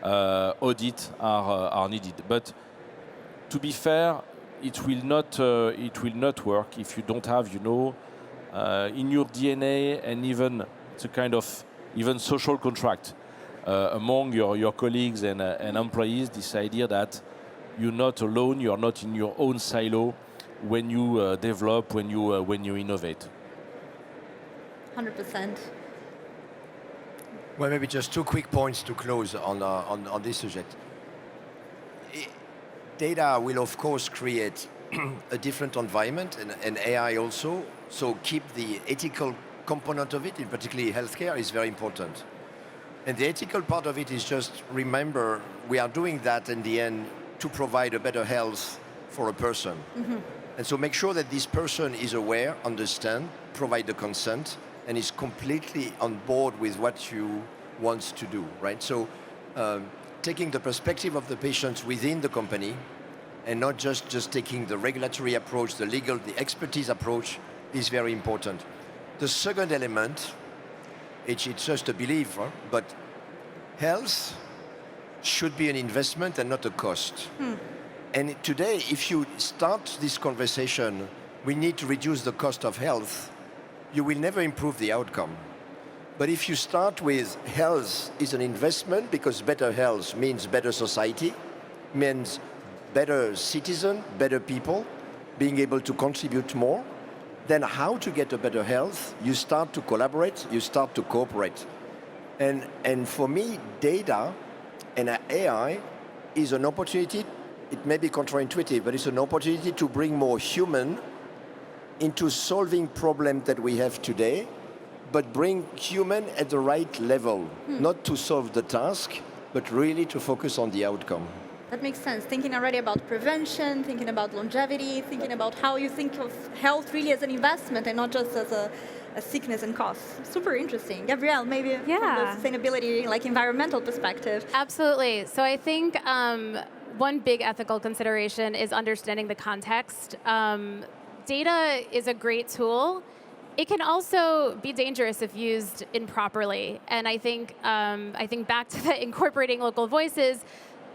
audit are needed. But to be fair, it will not work if you don't have, in your DNA, and even it's a kind of even social contract among your colleagues and employees, this idea that you're not alone, you're not in your own silo when you develop, when you innovate. 100%. Well, maybe just two quick points to close on this subject. Data will, of course, create a different environment, and AI also. So keep the ethical component of it, in particularly healthcare, is very important. And the ethical part of it is just remember we are doing that in the end to provide a better health for a person. And so make sure that this person is aware, understand, provide the consent, and is completely on board with what you want to do, right? So taking the perspective of the patients within the company and not just taking the regulatory approach, the legal, the expertise approach is very important. The second element, it's just a belief, but health should be an investment and not a cost. And today, if you start this conversation, we need to reduce the cost of health, you will never improve the outcome. But if you start with health is an investment, because better health means better society, means better citizen, better people, being able to contribute more. Then how to get a better health? You start to collaborate, you start to cooperate. And for me, data and AI is an opportunity. It may be counterintuitive, but it's an opportunity to bring more human into solving problems that we have today, but bring human at the right level, not to solve the task, but really to focus on the outcome. That makes sense. Thinking already about prevention, thinking about longevity, thinking about how you think of health really as an investment and not just as a sickness and cost. Super interesting. Gabrielle, maybe from the sustainability, like environmental perspective. Absolutely. So I think one big ethical consideration is understanding the context. Data is a great tool. It can also be dangerous if used improperly. And I think back to the incorporating local voices,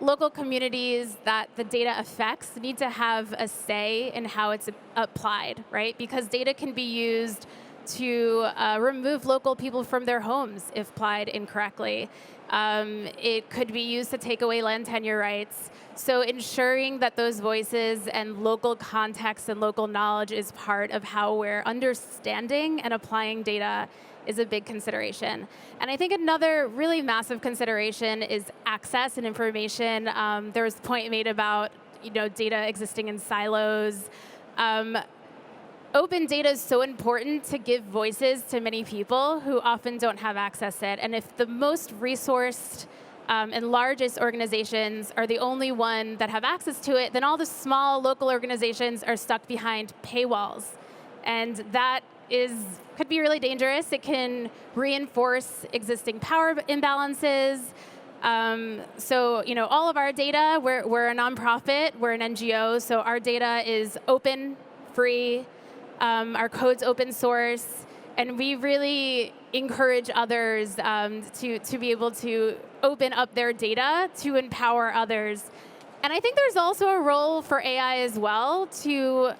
local communities that the data affects need to have a say in how it's applied, right? Because data can be used to remove local people from their homes if applied incorrectly. It could be used to take away land tenure rights. So ensuring that those voices and local context and local knowledge is part of how we're understanding and applying data is a big consideration. And I think another really massive consideration is access and information. There was a point made about data existing in silos. Open data is so important to give voices to many people who often don't have access to it. And if the most resourced and largest organizations are the only one that have access to it, then all the small local organizations are stuck behind paywalls. And that could be really dangerous. It can reinforce existing power imbalances. So, all of our data, we're a nonprofit, we're an NGO, so our data is open, free, our code's open source, and we really encourage others to be able to open up their data to empower others. And I think there's also a role for AI as well to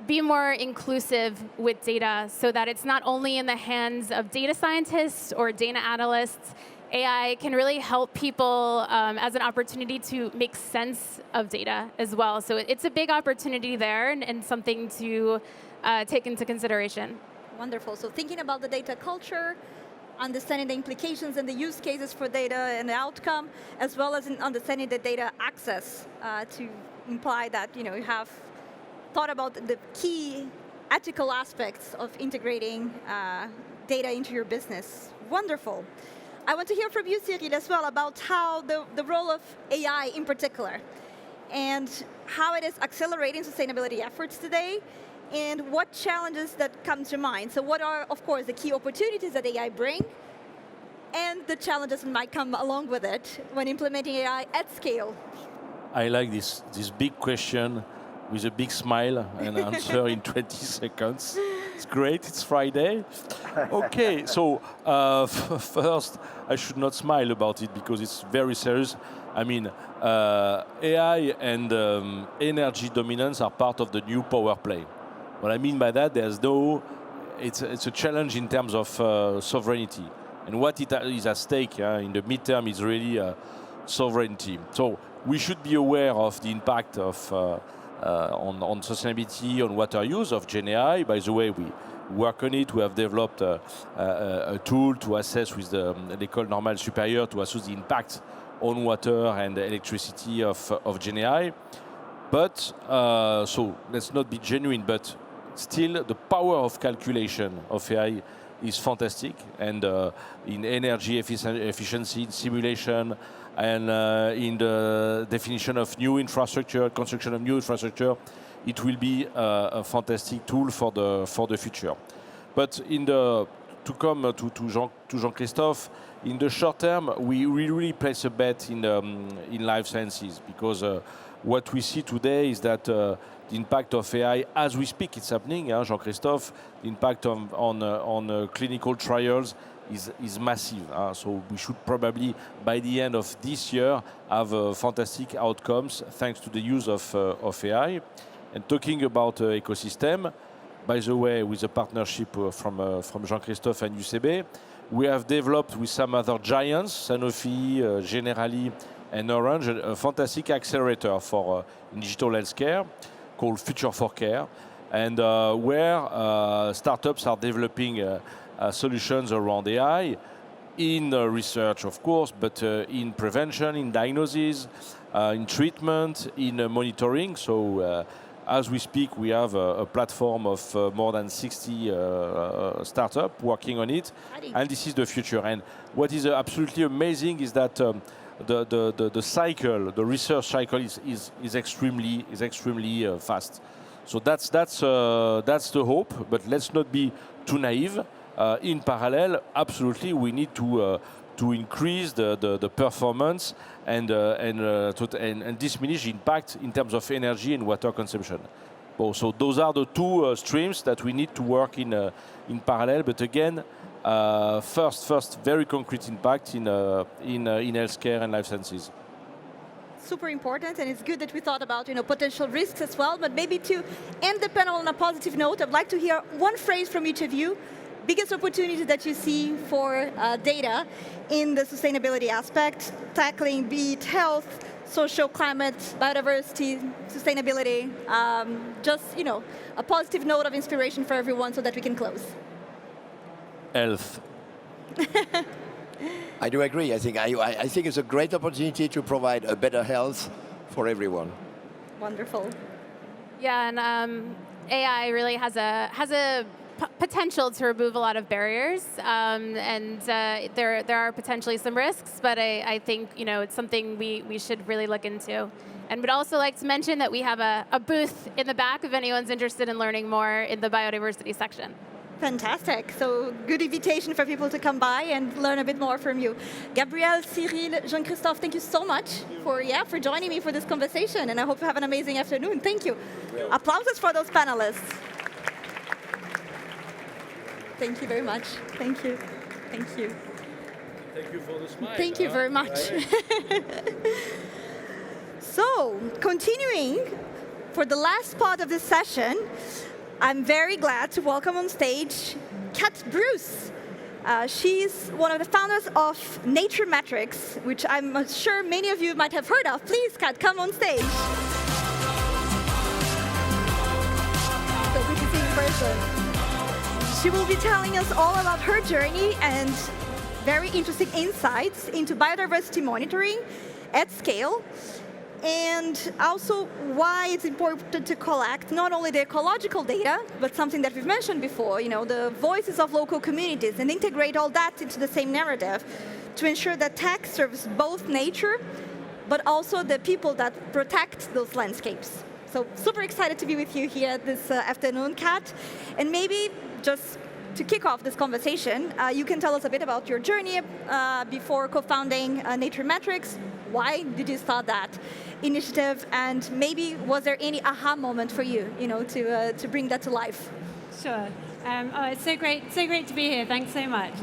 be more inclusive with data so that it's not only in the hands of data scientists or data analysts. AI can really help people as an opportunity to make sense of data as well. So it's a big opportunity there and something to take into consideration. Wonderful. So thinking about the data culture, understanding the implications and the use cases for data and the outcome, as well as in understanding the data access to imply that you have thought about the key ethical aspects of integrating data into your business. Wonderful. I want to hear from you, Cyril, as well about how the role of AI in particular and how it is accelerating sustainability efforts today and what challenges that come to mind. So what are, of course, the key opportunities that AI bring and the challenges that might come along with it when implementing AI at scale? I like this big question with a big smile and answer in 20 seconds. It's great, it's Friday. Okay, so first, I should not smile about it because it's very serious. I mean, AI and energy dominance are part of the new power play. What I mean by that, it's a challenge in terms of sovereignty. And what it is at stake in the midterm is really sovereignty. So we should be aware of the impact of on sustainability, on water use of GenAI. By the way, we work on it. We have developed a tool to assess with the l'école normale supérieure to assess the impact on water and electricity of GenAI. But, so let's not be genuine, but still the power of calculation of AI is fantastic. And in energy efficiency, in simulation, and in the definition of new infrastructure, construction of new infrastructure, it will be a fantastic tool for the future. But to come to Jean-Christophe, in the short term, we really place a bet in life sciences because what we see today is that the impact of AI, as we speak, it's happening. Jean-Christophe, the impact on clinical trials is massive. So we should probably, by the end of this year, have fantastic outcomes thanks to the use of AI. And talking about ecosystem, by the way, with a partnership from Jean-Christophe and UCB, we have developed with some other giants, Sanofi, Generali, and Orange, a fantastic accelerator for in digital healthcare called Future for Care, and where startups are developing solutions around AI in research, of course, but in prevention, in diagnosis, in treatment, in monitoring. So as we speak, we have a platform of more than 60 startups working on it, and this is the future. And what is absolutely amazing is that the cycle, the research cycle, is extremely fast. So that's the hope. But let's not be too naive. In parallel, absolutely, we need to increase the performance and diminish impact in terms of energy and water consumption. So those are the two streams that we need to work in parallel. But again, first, very concrete impact in healthcare and life sciences. Super important, and it's good that we thought about potential risks as well. But maybe to end the panel on a positive note, I'd like to hear one phrase from each of you. Biggest opportunity that you see for data in the sustainability aspect, tackling be it health, social, climate, biodiversity, sustainability. Just a positive note of inspiration for everyone so that we can close. Health. I do agree. I think it's a great opportunity to provide a better health for everyone. Wonderful. Yeah, and AI really has a potential to remove a lot of barriers, and there are potentially some risks, but I think it's something we should really look into. And would also like to mention that we have a booth in the back if anyone's interested in learning more in the biodiversity section. Fantastic. So good invitation for people to come by and learn a bit more from you. Gabrielle, Cyril, Jean-Christophe, thank you so much for joining me for this conversation, and I hope you have an amazing afternoon. Thank you. Applauses for those panelists. Thank you very much. Thank you. Thank you. Thank you for the smile. Thank you very much. So, continuing for the last part of this session, I'm very glad to welcome on stage Kat Bruce. She's one of the founders of NatureMetrics, which I'm sure many of you might have heard of. Please, Kat, come on stage. So good to see you in person. She will be telling us all about her journey and very interesting insights into biodiversity monitoring at scale, and also why it's important to collect not only the ecological data, but something that we've mentioned before, the voices of local communities, and integrate all that into the same narrative to ensure that tech serves both nature, but also the people that protect those landscapes. So super excited to be with you here this afternoon, Kat. And maybe just to kick off this conversation, you can tell us a bit about your journey before co-founding NatureMetrics. Why did you start that initiative? And maybe was there any aha moment for you, to bring that to life? Sure. It's so great to be here. Thanks so much.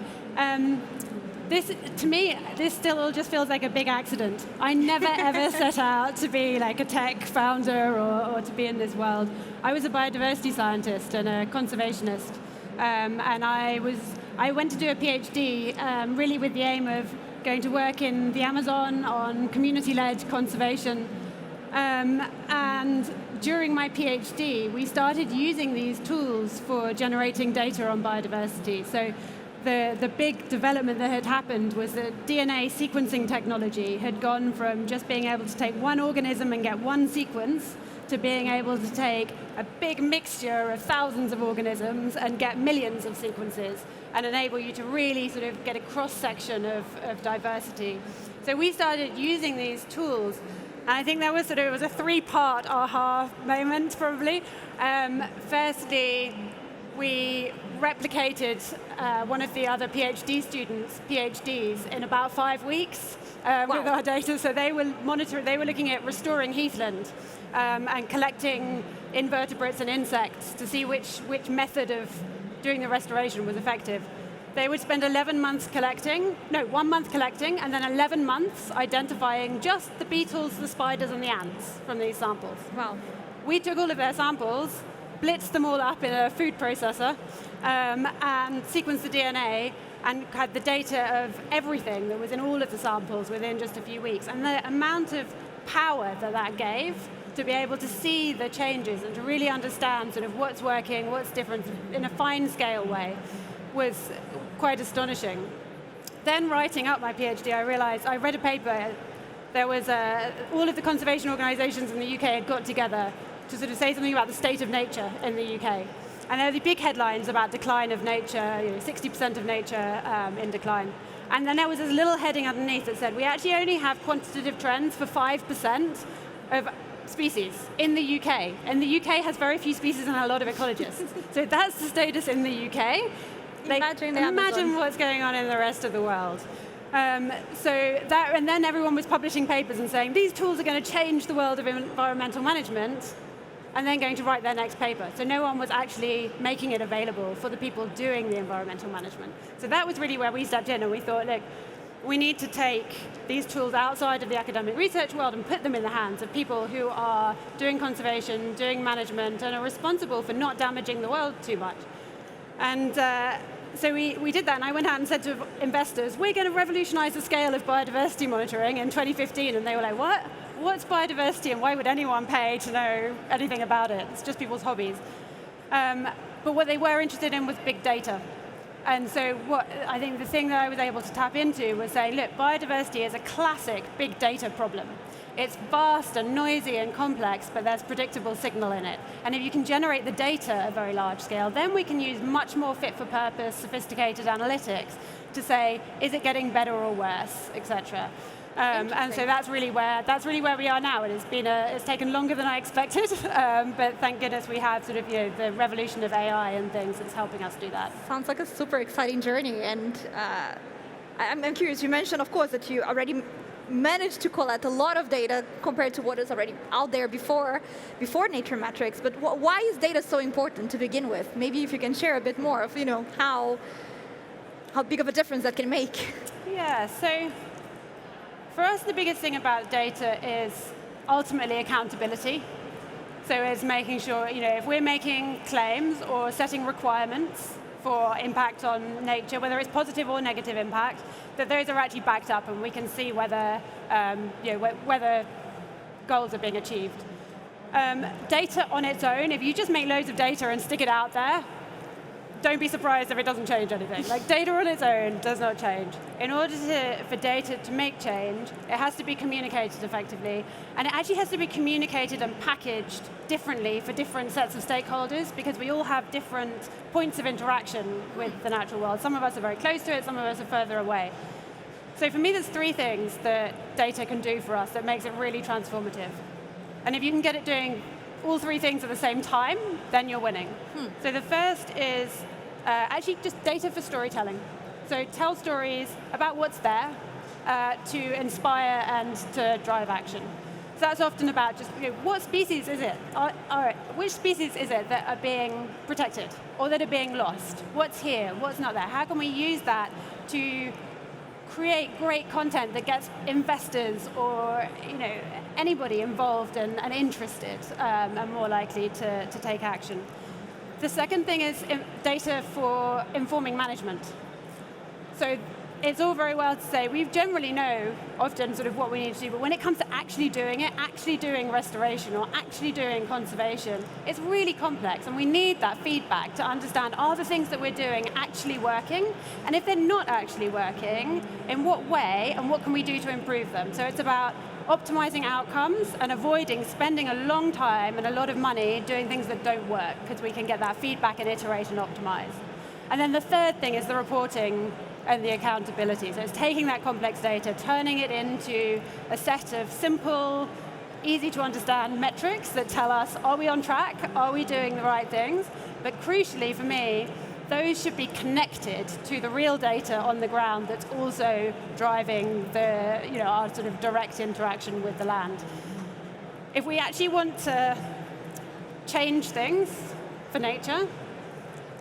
To me, this still all just feels like a big accident. I never ever set out to be like a tech founder or to be in this world. I was a biodiversity scientist and a conservationist, and I went to do a PhD really with the aim of going to work in the Amazon on community-led conservation. And during my PhD, we started using these tools for generating data on biodiversity. So the big development that had happened was that DNA sequencing technology had gone from just being able to take one organism and get one sequence to being able to take a big mixture of thousands of organisms and get millions of sequences and enable you to really sort of get a cross-section of diversity. So we started using these tools, and I think that was it was a three-part aha moment, probably. Firstly, we replicated one of the other PhD students' PhDs in about 5 weeks with our data. So they were looking at restoring heathland and collecting invertebrates and insects to see which method of doing the restoration was effective. They would spend 1 month collecting, and then 11 months identifying just the beetles, the spiders, and the ants from these samples. Wow. We took all of their samples, blitzed them all up in a food processor, and sequenced the DNA, and had the data of everything that was in all of the samples within just a few weeks. And the amount of power that that gave to be able to see the changes and to really understand sort of what's working, what's different in a fine scale way was quite astonishing. Then writing up my PhD, I realized, I read a paper, there was all of the conservation organizations in the UK had got together to sort of say something about the state of nature in the UK. And there were the big headlines about decline of nature, 60% of nature in decline. And then there was this little heading underneath that said, we actually only have quantitative trends for 5% of species in the UK. And the UK has very few species and a lot of ecologists. So that's the status in the UK. Imagine what's going on in the rest of the world. And then everyone was publishing papers and saying, these tools are going to change the world of environmental management, and then going to write their next paper. So no one was actually making it available for the people doing the environmental management. So that was really where we stepped in, and we thought, look, we need to take these tools outside of the academic research world and put them in the hands of people who are doing conservation, doing management, and are responsible for not damaging the world too much. And so we did that, and I went out and said to investors, we're going to revolutionize the scale of biodiversity monitoring in 2015. And they were like, what? What's biodiversity, and why would anyone pay to know anything about it? It's just people's hobbies. But what they were interested in was big data. And so I think the thing that I was able to tap into was saying, look, biodiversity is a classic big data problem. It's vast and noisy and complex, but there's predictable signal in it. And if you can generate the data at a very large scale, then we can use much more fit-for-purpose, sophisticated analytics to say, is it getting better or worse, et cetera. And so that's really where we are now. It's taken longer than I expected, but thank goodness we have sort of the revolution of AI and things that's helping us do that. Sounds like a super exciting journey, and I'm curious. You mentioned, of course, that you already managed to collect a lot of data compared to what is already out there before NatureMetrics. But why is data so important to begin with? Maybe if you can share a bit more of how big of a difference that can make. Yeah. So. For us, the biggest thing about data is ultimately accountability. So it's making sure, if we're making claims or setting requirements for impact on nature, whether it's positive or negative impact, that those are actually backed up, and we can see whether goals are being achieved. Data on its own, if you just make loads of data and stick it out there, don't be surprised if it doesn't change anything. Like, data on its own does not change. In order for data to make change, it has to be communicated effectively, and it actually has to be communicated and packaged differently for different sets of stakeholders, because we all have different points of interaction with the natural world. Some of us are very close to it, some of us are further away. So for me, there's three things that data can do for us that makes it really transformative. And if you can get it doing all three things at the same time, then you're winning. So the first is actually just data for storytelling. So tell stories about what's there to inspire and to drive action. So that's often about just, what species is it? Which species is it that are being protected or that are being lost? What's here? What's not there? How can we use that to create great content that gets investors or anybody involved and interested and more likely to take action? The second thing is data for informing management. So it's all very well to say, we generally know often sort of what we need to do, but when it comes to actually doing it, actually doing restoration or actually doing conservation, it's really complex, and we need that feedback to understand, are the things that we're doing actually working? And if they're not actually working, in what way, and what can we do to improve them? So it's about optimizing outcomes and avoiding spending a long time and a lot of money doing things that don't work, because we can get that feedback and iteration optimized. And then the third thing is the reporting and the accountability. So it's taking that complex data, turning it into a set of simple, easy to understand metrics that tell us, are we on track? Are we doing the right things? But crucially for me, those should be connected to the real data on the ground that's also driving our sort of direct interaction with the land. If we actually want to change things for nature,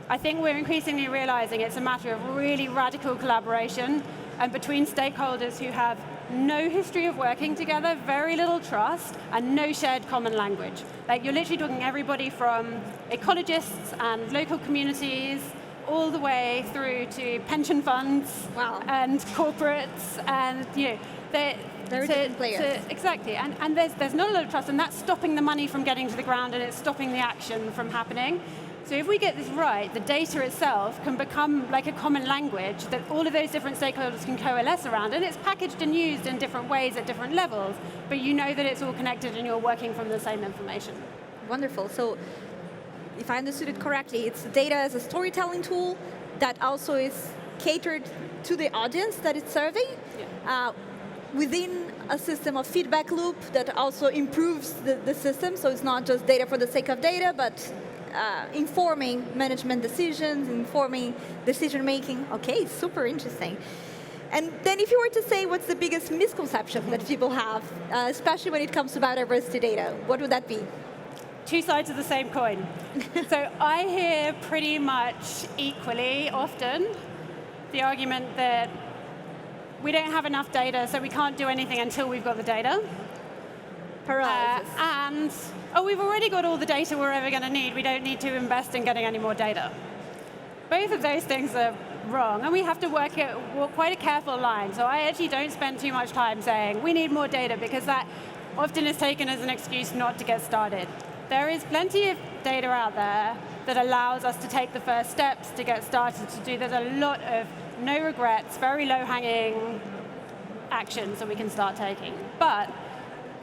I think we're increasingly realizing it's a matter of really radical collaboration and between stakeholders who have no history of working together, very little trust, and no shared common language. Like, you're literally talking everybody from ecologists and local communities all the way through to pension funds Wow. and corporates, and Very different players. exactly, and there's not a lot of trust, and that's stopping the money from getting to the ground, and it's stopping the action from happening. So if we get this right, the data itself can become like a common language that all of those different stakeholders can coalesce around, and it's packaged and used in different ways at different levels, but you know that it's all connected and you're working from the same information. Wonderful. So if I understood it correctly, it's data as a storytelling tool that also is catered to the audience that it's serving. Yeah. Within a system of feedback loop that also improves the system. So it's not just data for the sake of data, but informing management decisions, informing decision making. Okay, super interesting. And then if you were to say what's the biggest misconception that people have, especially when it comes to biodiversity data, what would that be? Two sides of the same coin. So I hear pretty much equally often the argument that we don't have enough data, so we can't do anything until we've got the data. Paralysis. We've already got all the data we're ever going to need. We don't need to invest in getting any more data. Both of those things are wrong, and we have to walk quite a careful line. So I actually don't spend too much time saying we need more data, because that often is taken as an excuse not to get started. There is plenty of data out there that allows us to take the first steps to get started to do. There's a lot of no regrets, very low-hanging actions that we can start taking. But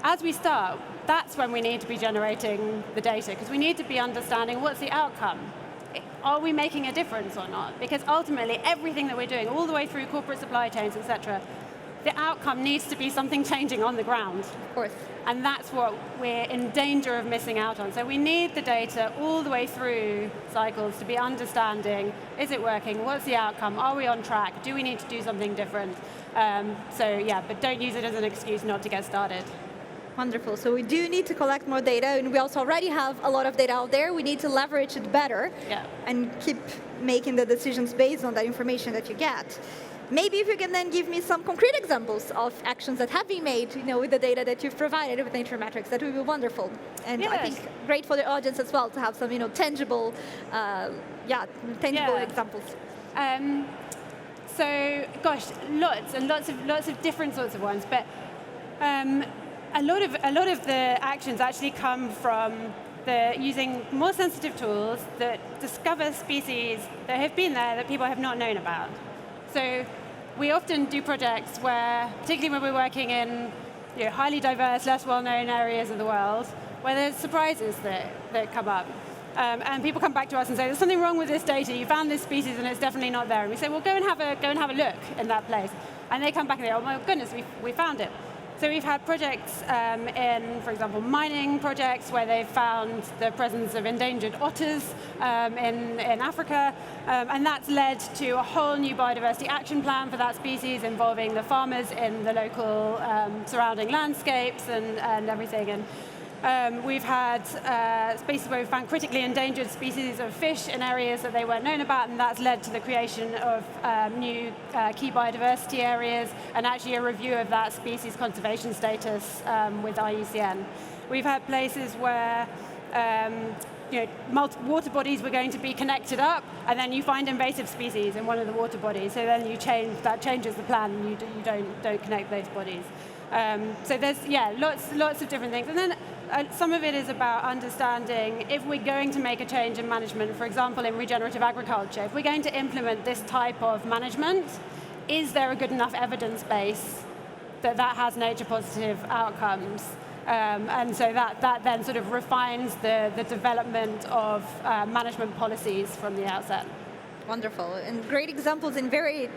as we start, that's when we need to be generating the data, because we need to be understanding what's the outcome. Are we making a difference or not? Because ultimately, everything that we're doing, all the way through corporate supply chains, etc., the outcome needs to be something changing on the ground. Of course. And that's what we're in danger of missing out on. So we need the data all the way through cycles to be understanding, is it working? What's the outcome? Are we on track? Do we need to do something different? But don't use it as an excuse not to get started. Wonderful. So we do need to collect more data, and we also already have a lot of data out there. We need to leverage it better and keep making the decisions based on that information that you get. Maybe if you can then give me some concrete examples of actions that have been made, with the data that you've provided with NatureMetrics, that would be wonderful. And I think great for the audience as well to have some, tangible examples. Lots of different sorts of ones, but a lot of the actions actually come from using more sensitive tools that discover species that have been there that people have not known about. So we often do projects where, particularly when we're working in highly diverse, less well-known areas of the world, where there's surprises that come up. And people come back to us and say, there's something wrong with this data. You found this species and it's definitely not there. And we say, well, go and have a look in that place. And they come back and they go, oh my goodness, we found it. So we've had projects in, for example, mining projects where they've found the presence of endangered otters in Africa. And that's led to a whole new biodiversity action plan for that species involving the farmers in the local surrounding landscapes and everything. And we've had spaces where we've found critically endangered species of fish in areas that they weren't known about, and that's led to the creation of new key biodiversity areas and actually a review of that species conservation status with IUCN. We've had places where multiple water bodies were going to be connected up, and then you find invasive species in one of the water bodies, so then that changes the plan, and you don't connect those bodies. So there's lots of different things, and then some of it is about understanding if we're going to make a change in management, for example, in regenerative agriculture, if we're going to implement this type of management, is there a good enough evidence base that has nature positive outcomes? And so that then sort of refines the development of management policies from the outset. Wonderful, and great examples in very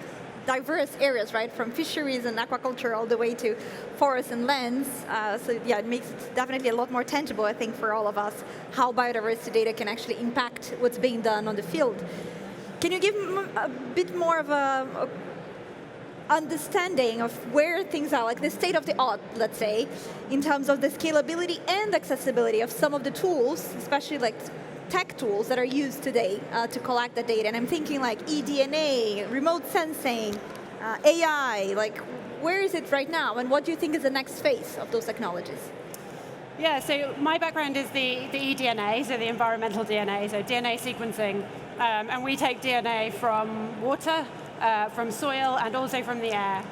diverse areas, right? From fisheries and aquaculture all the way to forests and lands. It makes it definitely a lot more tangible, I think, for all of us, how biodiversity data can actually impact what's being done on the field. Can you give a bit more of a understanding of where things are, like the state of the art, let's say, in terms of the scalability and accessibility of some of the tools, especially like tech tools that are used today to collect the data? And I'm thinking like eDNA, remote sensing, AI, like where is it right now? And what do you think is the next phase of those technologies? Yeah, so my background is the eDNA, so the environmental DNA, so DNA sequencing And we take DNA from water, from soil, and also from the air.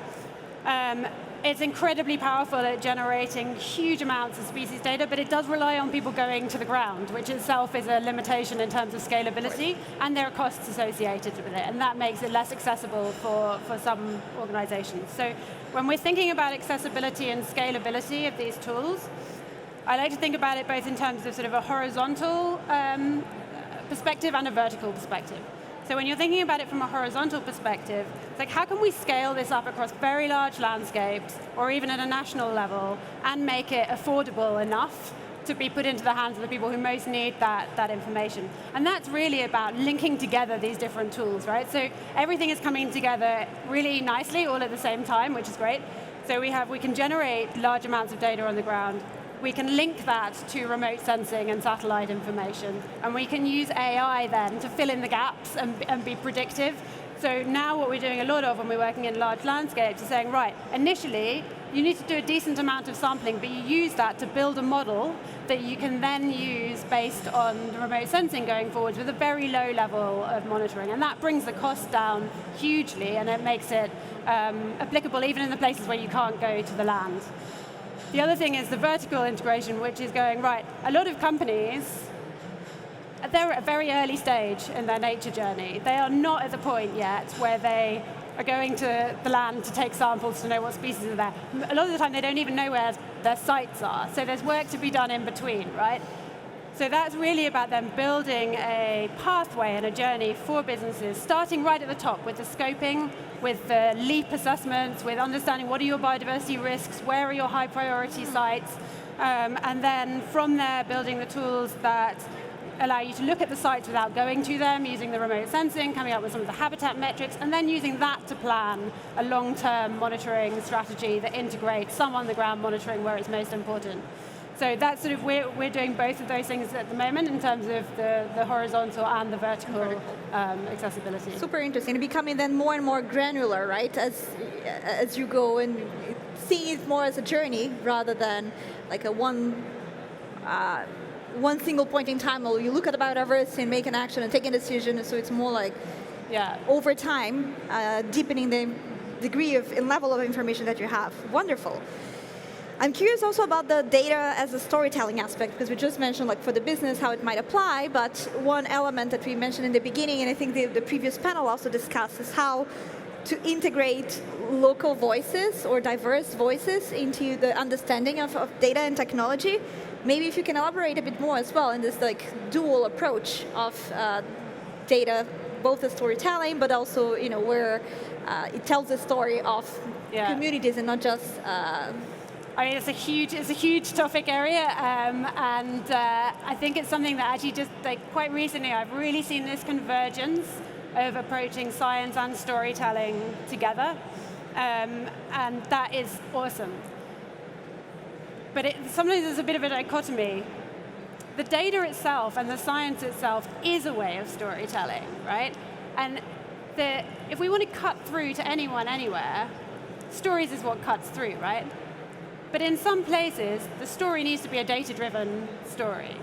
It's incredibly powerful at generating huge amounts of species data, but it does rely on people going to the ground, which itself is a limitation in terms of scalability, and there are costs associated with it, and that makes it less accessible for some organizations. So when we're thinking about accessibility and scalability of these tools, I like to think about it both in terms of sort of a horizontal perspective and a vertical perspective. So when you're thinking about it from a horizontal perspective, it's like, how can we scale this up across very large landscapes, or even at a national level, and make it affordable enough to be put into the hands of the people who most need that information? And that's really about linking together these different tools, right? So everything is coming together really nicely all at the same time, which is great. So we can generate large amounts of data on the ground. We can link that to remote sensing and satellite information. And we can use AI then to fill in the gaps and be predictive. So now what we're doing a lot of when we're working in large landscapes is saying, right, initially, you need to do a decent amount of sampling, but you use that to build a model that you can then use based on the remote sensing going forward with a very low level of monitoring. And that brings the cost down hugely, and it makes it applicable even in the places where you can't go to the land. The other thing is the vertical integration, which is going, right, a lot of companies, they're at a very early stage in their nature journey. They are not at the point yet where they are going to the land to take samples to know what species are there. A lot of the time they don't even know where their sites are, so there's work to be done in between, right? So that's really about them building a pathway and a journey for businesses, starting right at the top with the scoping, with the LEAP assessments, with understanding what are your biodiversity risks, where are your high priority sites, and then from there building the tools that allow you to look at the sites without going to them, using the remote sensing, coming up with some of the habitat metrics, and then using that to plan a long-term monitoring strategy that integrates some on-the-ground monitoring where it's most important. So that's sort of, we're doing both of those things at the moment in terms of the horizontal and the vertical accessibility. Super interesting. It's becoming then more and more granular, right? As you go and see it more as a journey rather than like a one single point in time. Or you look at the biodiversity and make an action and take a decision. So it's more like over time, deepening the degree of and level of information that you have. Wonderful. I'm curious also about the data as a storytelling aspect, because we just mentioned like for the business how it might apply, but one element that we mentioned in the beginning, and I think the previous panel also discussed, is how to integrate local voices or diverse voices into the understanding of data and technology. Maybe if you can elaborate a bit more as well in this like dual approach of data, both the storytelling, but also where it tells the story of communities and not just. I mean, it's a huge topic area, and I think it's something that actually just quite recently I've really seen this convergence of approaching science and storytelling together, and that is awesome. But sometimes there's a bit of a dichotomy. The data itself and the science itself is a way of storytelling, right? And if we want to cut through to anyone, anywhere, stories is what cuts through, right? But in some places, the story needs to be a data-driven story.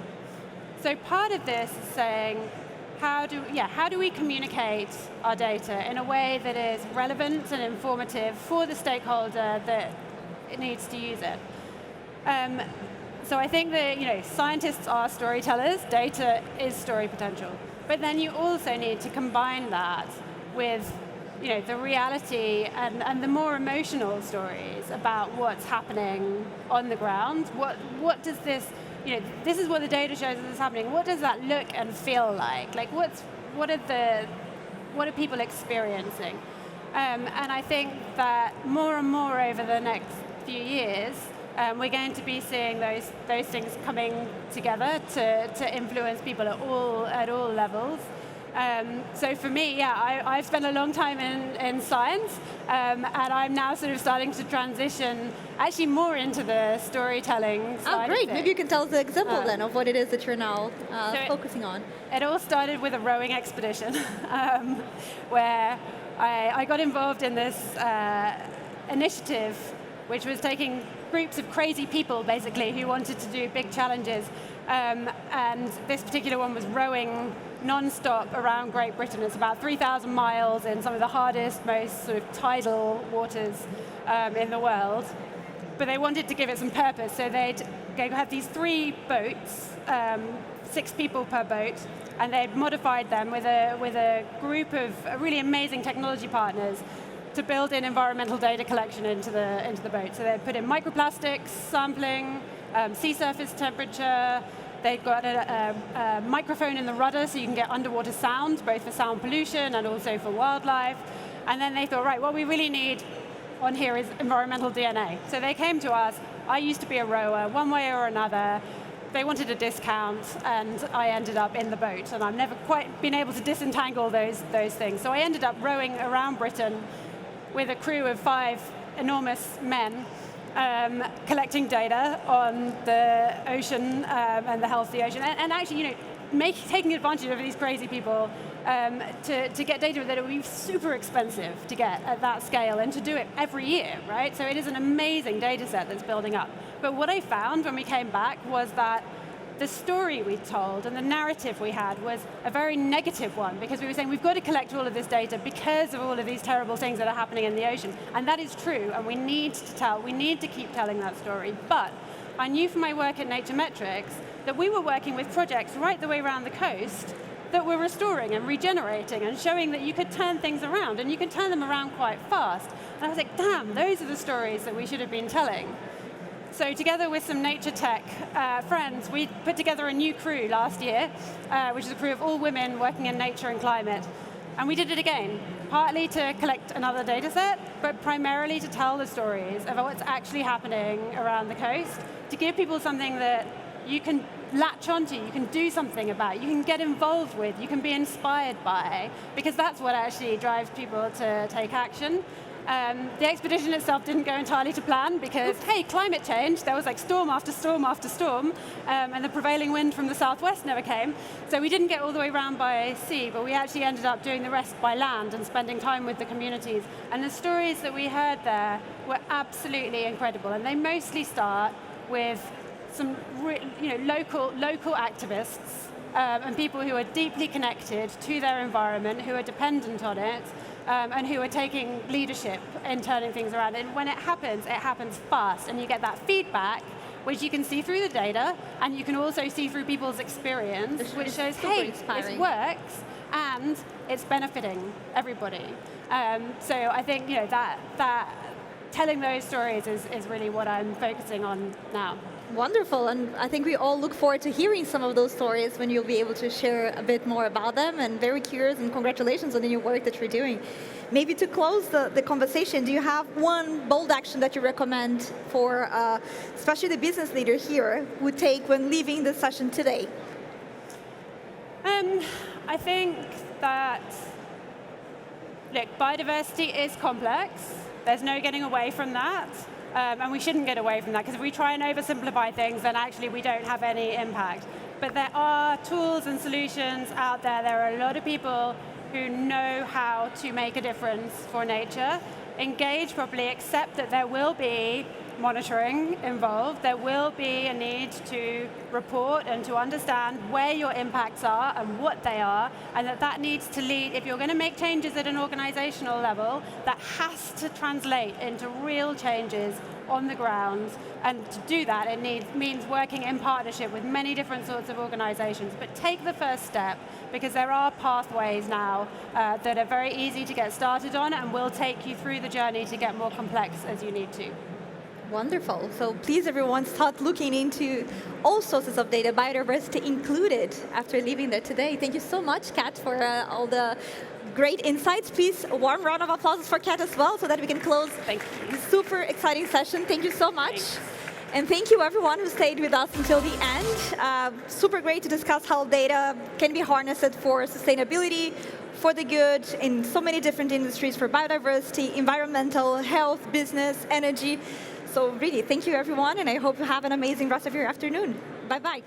So part of this is saying, how do we communicate our data in a way that is relevant and informative for the stakeholder that it needs to use it? So I think that scientists are storytellers, data is story potential. But then you also need to combine that with the reality and the more emotional stories about what's happening on the ground. What does this, this is what the data shows is happening. What does that look and feel like? Like what are people experiencing? And I think that more and more over the next few years, we're going to be seeing those things coming together to influence people at all levels. So for me, I've spent a long time in science, and I'm now sort of starting to transition actually more into the storytelling side. Oh, great. Maybe you can tell us the example then of what it is that you're now focusing on. It all started with a rowing expedition where I got involved in this initiative, which was taking groups of crazy people, basically, who wanted to do big challenges. And this particular one was rowing non-stop around Great Britain. It's about 3,000 miles in some of the hardest, most sort of tidal waters in the world. But they wanted to give it some purpose, so they had these 3 boats, 6 people per boat, and they modified them with a group of really amazing technology partners to build in environmental data collection into the boat. So they put in microplastics sampling, sea surface temperature. They've got a microphone in the rudder so you can get underwater sound, both for sound pollution and also for wildlife. And then they thought, right, what we really need on here is environmental DNA. So they came to us. I used to be a rower, one way or another. They wanted a discount, and I ended up in the boat. And I've never quite been able to disentangle those things. So I ended up rowing around Britain with a crew of 5 enormous men, collecting data on the ocean and the health of the ocean, and actually, taking advantage of these crazy people to get data that would be super expensive to get at that scale, and to do it every year, right? So it is an amazing data set that's building up. But what I found when we came back was that the story we told and the narrative we had was a very negative one, because we were saying we've got to collect all of this data because of all of these terrible things that are happening in the ocean. And that is true, and we need to keep telling that story. But I knew from my work at NatureMetrics that we were working with projects right the way around the coast that were restoring and regenerating and showing that you could turn things around, and you can turn them around quite fast. And I was like, damn, those are the stories that we should have been telling. So together with some nature tech friends, we put together a new crew last year, which is a crew of all women working in nature and climate. And we did it again, partly to collect another data set, but primarily to tell the stories about what's actually happening around the coast, to give people something that you can latch onto, you can do something about, you can get involved with, you can be inspired by, because that's what actually drives people to take action. The expedition itself didn't go entirely to plan because, hey, climate change, there was like storm after storm after storm, and the prevailing wind from the southwest never came. So we didn't get all the way around by sea, but we actually ended up doing the rest by land and spending time with the communities. And the stories that we heard there were absolutely incredible. And they mostly start with some local activists and people who are deeply connected to their environment, who are dependent on it, and who are taking leadership in turning things around. And when it happens fast, and you get that feedback, which you can see through the data, and you can also see through people's experience, which shows, hey, this works, and it's benefiting everybody. So I think that telling those stories is really what I'm focusing on now. Wonderful, and I think we all look forward to hearing some of those stories when you'll be able to share a bit more about them, and very curious, and congratulations on the new work that you're doing. Maybe to close the conversation, do you have one bold action that you recommend for especially the business leader here would take when leaving the session today? I think that, look, biodiversity is complex. There's no getting away from that. And we shouldn't get away from that, because if we try and oversimplify things, then actually we don't have any impact. But there are tools and solutions out there. There are a lot of people who know how to make a difference for nature, engage properly, accept that there will be monitoring involved, there will be a need to report and to understand where your impacts are and what they are, and that needs to lead, if you're going to make changes at an organizational level, that has to translate into real changes on the ground. And to do that, it means working in partnership with many different sorts of organizations. But take the first step, because there are pathways now that are very easy to get started on, and will take you through the journey to get more complex as you need to. Wonderful. So please, everyone, start looking into all sources of data, biodiversity included, after leaving there today. Thank you so much, Kat, for all the great insights. Please, a warm round of applause for Kat as well, so that we can close this super exciting session. Thank you so much. Thanks. And thank you, everyone who stayed with us until the end. Super great to discuss how data can be harnessed for sustainability, for the good, in so many different industries, for biodiversity, environmental, health, business, energy. So really, thank you, everyone, and I hope you have an amazing rest of your afternoon. Bye-bye.